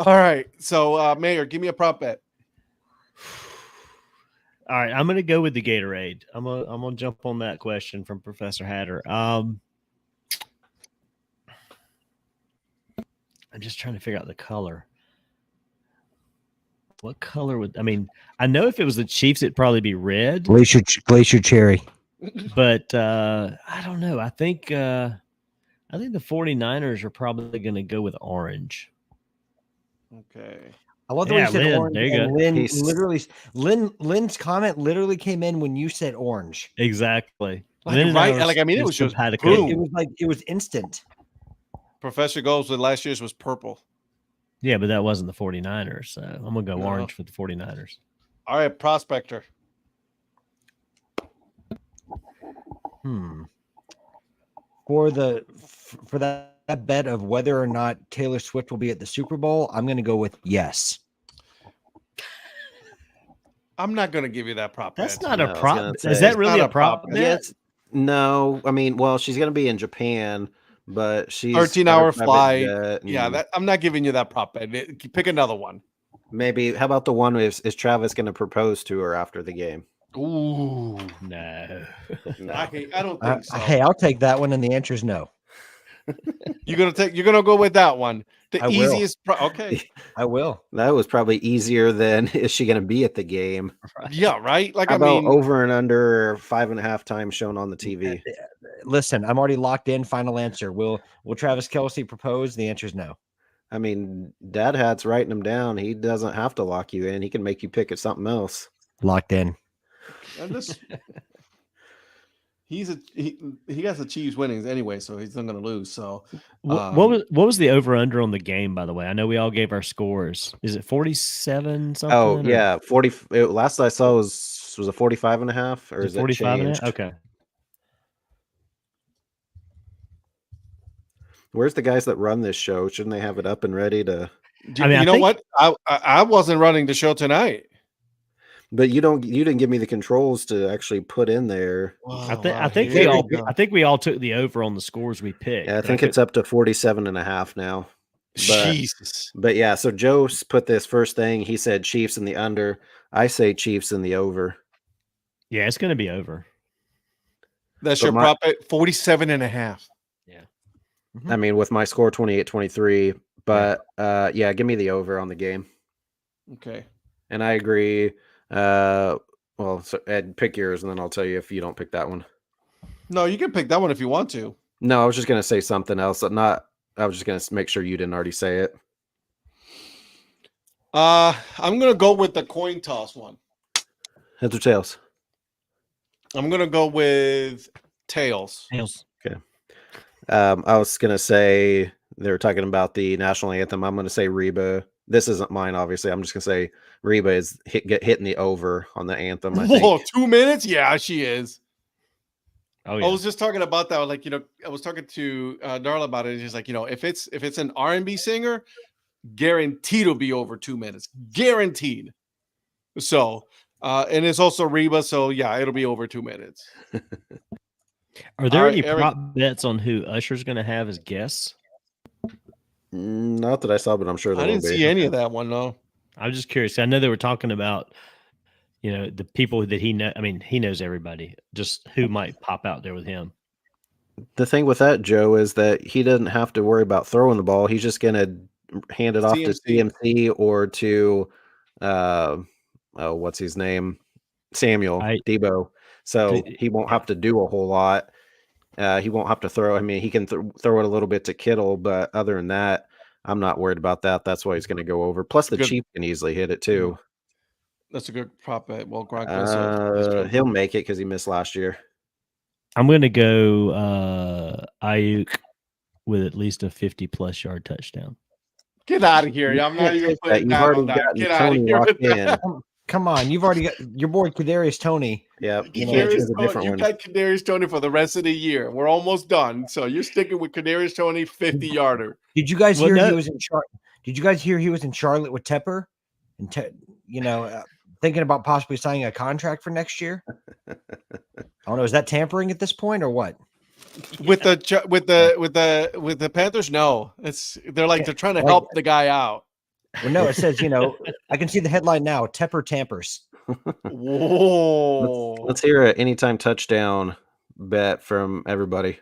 right, so Mayor, give me a prop bet. All right, I'm gonna go with the Gatorade. I'm gonna jump on that question from Professor Hatter. I'm just trying to figure out the color. What color would I know if it was the Chiefs, it'd probably be red. Glacier cherry. But I don't know. I think the 49ers are probably going to go with orange. Okay. I love the way you said Lynn, orange. there you And go. Lynn's comment literally came in when you said orange. Exactly. Right? It was just boom. It was instant. Professor goes with last year's was purple. Yeah, but that wasn't the 49ers. So I'm going to go orange for the 49ers. All right, Prospector. For that bet of whether or not Taylor Swift will be at the Super Bowl, I'm going to go with yes. I'm not going to give you that prop bet. That's not a prop. Is that really a prop bet? Yes. No. I mean, well, she's going to be in Japan, but she's 13-hour flight. Yeah, I'm not giving you that prop bet. Pick another one. Maybe. How about the one is Travis going to propose to her after the game? Ooh, no. I don't think so. Hey, I'll take that one, and the answer is no. You're gonna go with that one. The easiest. Okay, I will. That was probably easier than is she going to be at the game? Yeah, right. Like How about over and under 5.5 times shown on the TV? Listen, I'm already locked in. Final answer. Will Travis Kelce propose? The answer is no. I mean, Dad Hat's writing him down. He doesn't have to lock you in. He can make you pick at something else. Locked in. He has the Chiefs winnings anyway, so he's not going to lose. So, what was the over under on the game? By the way, I know we all gave our scores. Is it 47 something? Oh yeah, 40. Last I saw was a 45.5, or is it 45.5? Okay. Where's the guys that run this show? Shouldn't they have it up and ready to? You know what? I wasn't running the show tonight. But you didn't give me the controls to actually put in there. I think we all took the over on the scores we picked. Yeah, I think it's up to 47.5 now. Jesus. But yeah, so Joe put this first thing. He said Chiefs in the under. I say Chiefs in the over. Yeah, it's going to be over. That's your prop at 47.5. Yeah. I mean, with my score 28-23, but yeah, give me the over on the game. Okay. And I agree. Well, so Ed, pick yours, and then I'll tell you if you don't pick that one. No, you can pick that one if you want to. No, I was just gonna say something else. I was just gonna make sure you didn't already say it. I'm gonna go with the coin toss one. Heads or tails? I'm gonna go with tails. Tails. Okay. I was gonna say they were talking about the national anthem. I'm gonna say Reba. This isn't mine, obviously. I'm just gonna say Reba is hitting the over on the anthem. I Whoa, think. 2 minutes? Yeah, she is. Oh yeah. I was just talking about that. Like, I was talking to Darla about it. And she's like, if it's an R&B singer, guaranteed it'll be over 2 minutes. Guaranteed. So, and it's also Reba. So yeah, it'll be over 2 minutes. Are there any prop bets on who Usher's going to have as guests? Not that I saw, but I'm sure there I will didn't be. see any of that one, no. I was just curious. I know they were talking about, the people that he know. I mean, he knows everybody. Just who might pop out there with him. The thing with that, Joe, is that he doesn't have to worry about throwing the ball. He's just going to hand it off to CMC or to, what's his name? Samuel Debo. So he won't have to do a whole lot. He won't have to throw. I mean, he can throw it a little bit to Kittle, but other than that, I'm not worried about that. That's why he's going to go over. Plus, the Chief can easily hit it too. That's a good prop bet. Well, Gronk he'll make it because he missed last year. I'm going to go Ayuk with at least a 50-plus yard touchdown. Get out of here! I'm not even putting that on that. Get out of here with that. Come on, you've already got your boy Kadarius Toney. Yeah, you got Kadarius Toney for the rest of the year. We're almost done, so you're sticking with Kadarius Toney 50-yarder. Did you guys hear he was in Charlotte? Did you guys hear he was in Charlotte with Tepper? And thinking about possibly signing a contract for next year. I don't know. Is that tampering at this point or what? With the Panthers, no. They're trying to help the guy out. Well, no, it says I can see the headline now. Tepper tampers. Whoa! Let's hear an anytime touchdown bet from everybody.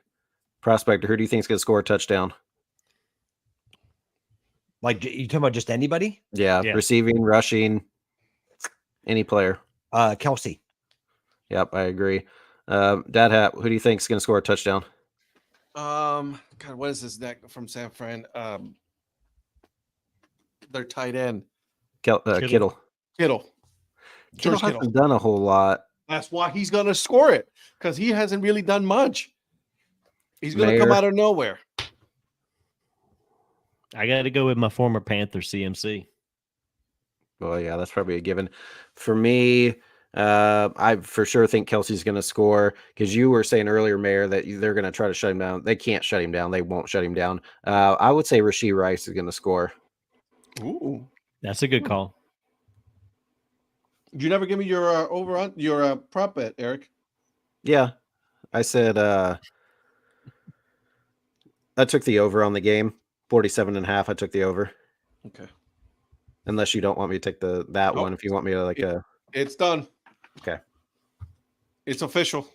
Prospector, who do you think is going to score a touchdown? Like you talking about just anybody? Yeah, receiving, rushing, any player. Kelsey. Yep, I agree. Dad Hat, who do you think is going to score a touchdown? God, what is his neck from San Fran? Their tight end. Kittle. Kittle Hasn't done a whole lot. That's why he's going to score it, because he hasn't really done much. He's going to come out of nowhere. I got to go with my former Panther, CMC. Well, yeah, that's probably a given. For me, I for sure think Kelsey's going to score, because you were saying earlier, Mayor, that they're going to try to shut him down. They can't shut him down. They won't shut him down. I would say Rashee Rice is going to score. Ooh, that's a good call. Did you never give me your your prop bet, Eric? Yeah, I said I took the over on the game, 47.5. I took the over. Okay. Unless you don't want me to take that one. If you want me to it's done. Okay. It's official.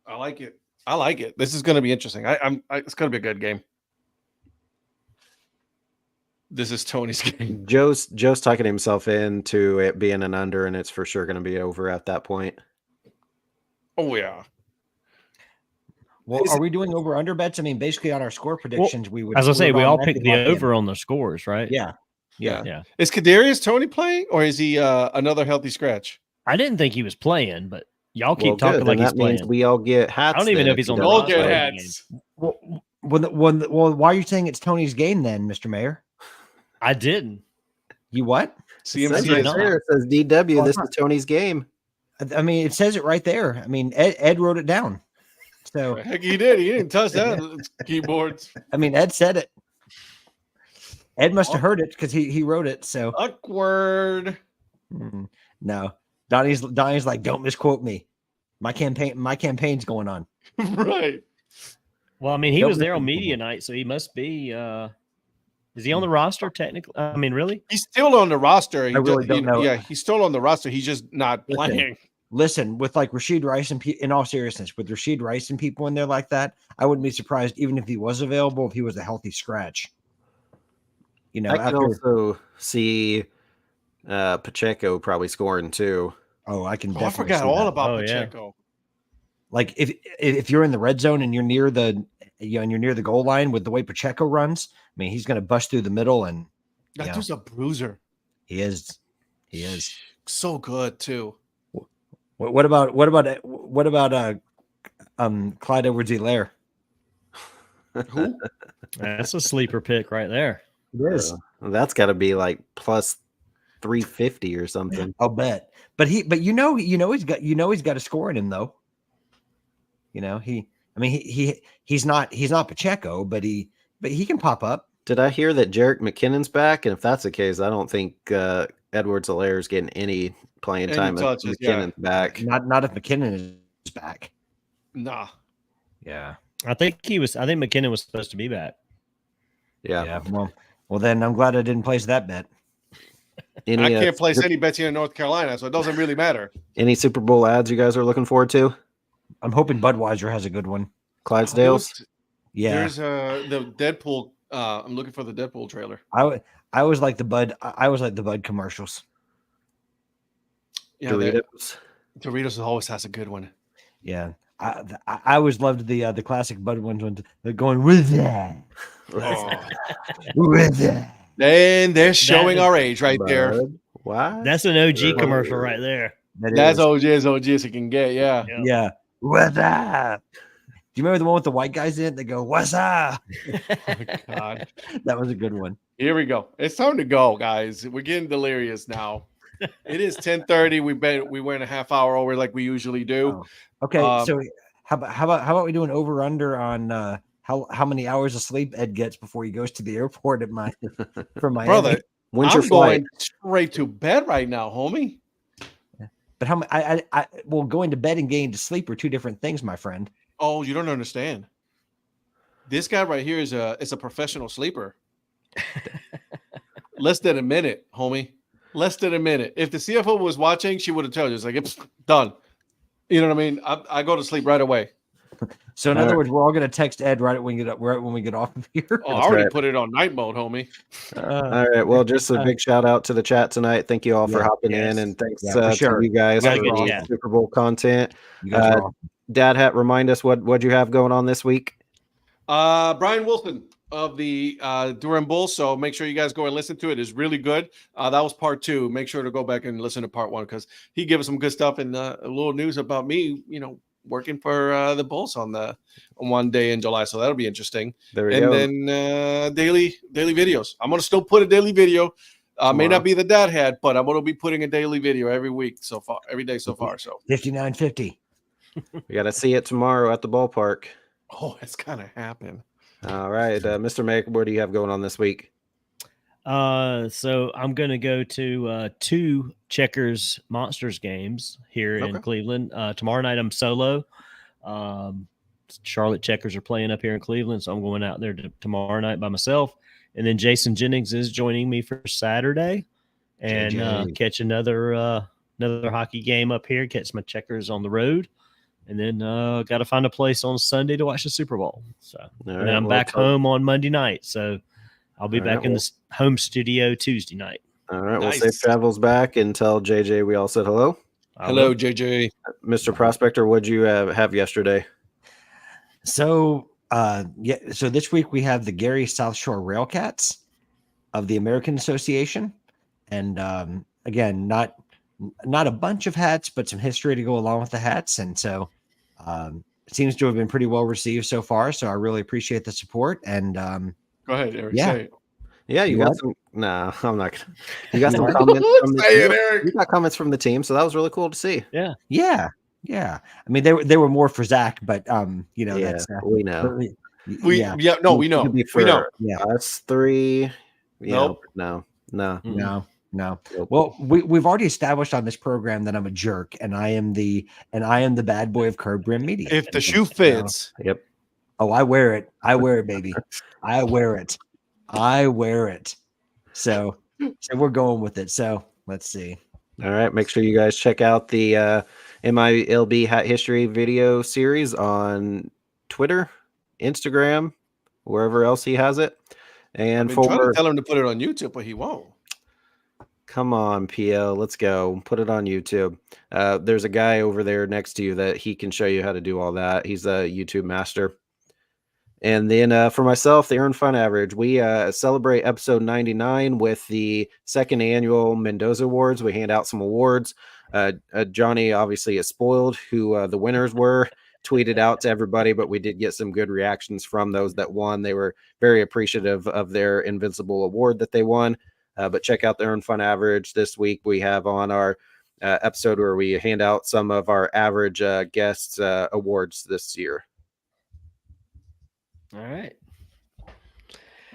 I like it. This is going to be interesting. It's going to be a good game. This is Tony's game. Joe's talking himself into it being an under, and it's for sure going to be over at that point. Oh yeah. Well, are we doing over under bets? I mean, basically on our score predictions, we would. As I say, we all picked the over on the scores, right? Yeah. Is Kadarius Toney playing, or is he another healthy scratch? I didn't think he was playing, but y'all keep talking like he's playing. We all get hats. I don't even know if he's on the roster. All get hats. Well, why are you saying it's Tony's game then, Mr. Mayor? I didn't. You what? CMC it says DW. This is Tony's game. I mean, it says it right there. I mean, Ed wrote it down. So heck, he did. He didn't touch that keyboards. I mean, Ed said it. Ed must have heard it because he wrote it. So awkward. No, Donnie's like, don't misquote me. My campaign's going on. Right. Well, I mean, he was there on media night, so he must be. Is he on the roster technically? I mean, really? He's still on the roster. I really don't know. Yeah, he's still on the roster. He's just not playing. Listen, with like Rashee Rice and in all seriousness, with Rashee Rice and people in there like that, I wouldn't be surprised even if he was available, if he was a healthy scratch. I can also see Pacheco probably scoring too. Oh, I can. I forgot all about Pacheco. Yeah. Like if you're in the red zone and you're near the goal line with the way Pacheco runs, I mean, he's going to bust through the middle and that dude's a bruiser. He is so good too. What about Clyde Edwards-Helaire? Who? That's a sleeper pick right there. It is. That's got to be like plus 350 or something. I'll bet. But he's got a score in him though. He's not Pacheco, but he can pop up. Did I hear that Jerick McKinnon's back? And if that's the case, I don't think Edwards-Helaire is getting any playing time. Touches, McKinnon's back. Not if McKinnon is back. Nah. Yeah. I think McKinnon was supposed to be back. Yeah. Well, then I'm glad I didn't place that bet. I can't place any bets here in North Carolina, so it doesn't really matter. Any Super Bowl ads you guys are looking forward to? I'm hoping Budweiser has a good one. Clydesdales? Yeah. There's the Deadpool. I'm looking for the Deadpool trailer. I always like the Bud. I always like the Bud commercials. Yeah, Doritos always has a good one. Yeah. I always loved the classic Bud ones when they're going with that. With that. And they're showing our age right there. What? That's an OG commercial right there. That's OG as it can get. Yeah. Yeah. What's up? Do you remember the one with the white guys in it? They go, "What's up?" Oh my God. That was a good one. Here we go. It's time to go, guys. We're getting delirious now. It is 10:30. We went a half hour over like we usually do. Oh. Okay. So how about we do an over under on how many hours of sleep Ed gets before he goes to the airport from Miami? Brother, when's your I'm flight? going straight to bed right now, homie. But going to bed and getting to sleep are two different things, my friend. Oh, you don't understand. This guy right here is a professional sleeper. Less than a minute, homie. Less than a minute. If the CFO was watching, she would have told you. It's like, it's done. You know what I mean? I go to sleep right away. So in other words, we're all going to text Ed right when we get off of here. Oh, I already put it on night mode, homie. All right. Well, just a big shout out to the chat tonight. Thank you all for hopping in, and thanks to you guys for the Super Bowl content. Dad Hat, remind us what you have going on this week. Brian Wilson of the Durham Bulls. So make sure you guys go and listen to it. It's really good. That was part 2. Make sure to go back and listen to part 1 because he gave us some good stuff and a little news about me, working for the Bulls on one day in July. So that'll be interesting. There we go. And then daily videos. I'm going to still put a daily video. May not be the Dad Hat, but I'm going to be putting a daily video every week so far, every day so far. So 59.50. We got to see it tomorrow at the ballpark. Oh, it's going to happen. All right. Mr. Mac, what do you have going on this week? So I'm going to go to 2 Checkers Monsters games here in Cleveland. Tomorrow night I'm solo. Charlotte Checkers are playing up here in Cleveland, so I'm going out there tomorrow night by myself. And then Jason Jennings is joining me for Saturday and catch another hockey game up here, catch my Checkers on the road. And then got to find a place on Sunday to watch the Super Bowl. So and then I'm back home on Monday night. So I'll be back in the home studio Tuesday night. All right. Nice. Well, safe travels back and tell JJ we all said hello. Hello, JJ. Mr. Prospector, what'd you have yesterday? So, so this week we have the Gary South Shore Railcats of the American Association. And again, not a bunch of hats, but some history to go along with the hats. And so it seems to have been pretty well received so far. So I really appreciate the support. And go ahead, Eric. Yeah. Say it. Yeah, you got some. No, I'm not gonna. You got some comments. You got comments from the team, so that was really cool to see. Yeah. I mean, they were more for Zach, but that's we know. We know. We know. Yeah, us 3. Nope. No. Well, we've already established on this program that I'm a jerk, and I am the bad boy of Curb Brim Media. If the shoe fits, yep. Oh, I wear it. I wear it, baby. I wear it. So we're going with it. So let's see. All right. Make sure you guys check out the MILB Hat History video series on Twitter, Instagram, wherever else he has it. And trying to tell him to put it on YouTube, but he won't. Come on, PL. Let's go. Put it on YouTube. There's a guy over there next to you that he can show you how to do all that. He's a YouTube master. And then for myself, the Earn Fun Average, we celebrate episode 99 with the 2nd annual Mendoza Awards. We hand out some awards. Johnny obviously is spoiled who the winners were, tweeted out to everybody, but we did get some good reactions from those that won. They were very appreciative of their Invincible Award that they won. But check out the Earn Fun Average. This week we have on our episode where we hand out some of our average guests awards this year. All right.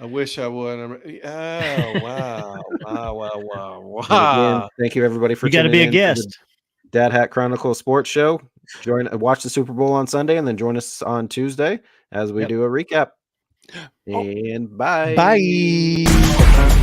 I wish I would. Oh, wow. Again, thank you, everybody, for you got to be a guest. Dad Hat Chronicle Sports Show. Watch the Super Bowl on Sunday and then join us on Tuesday as we do a recap. And bye. Bye.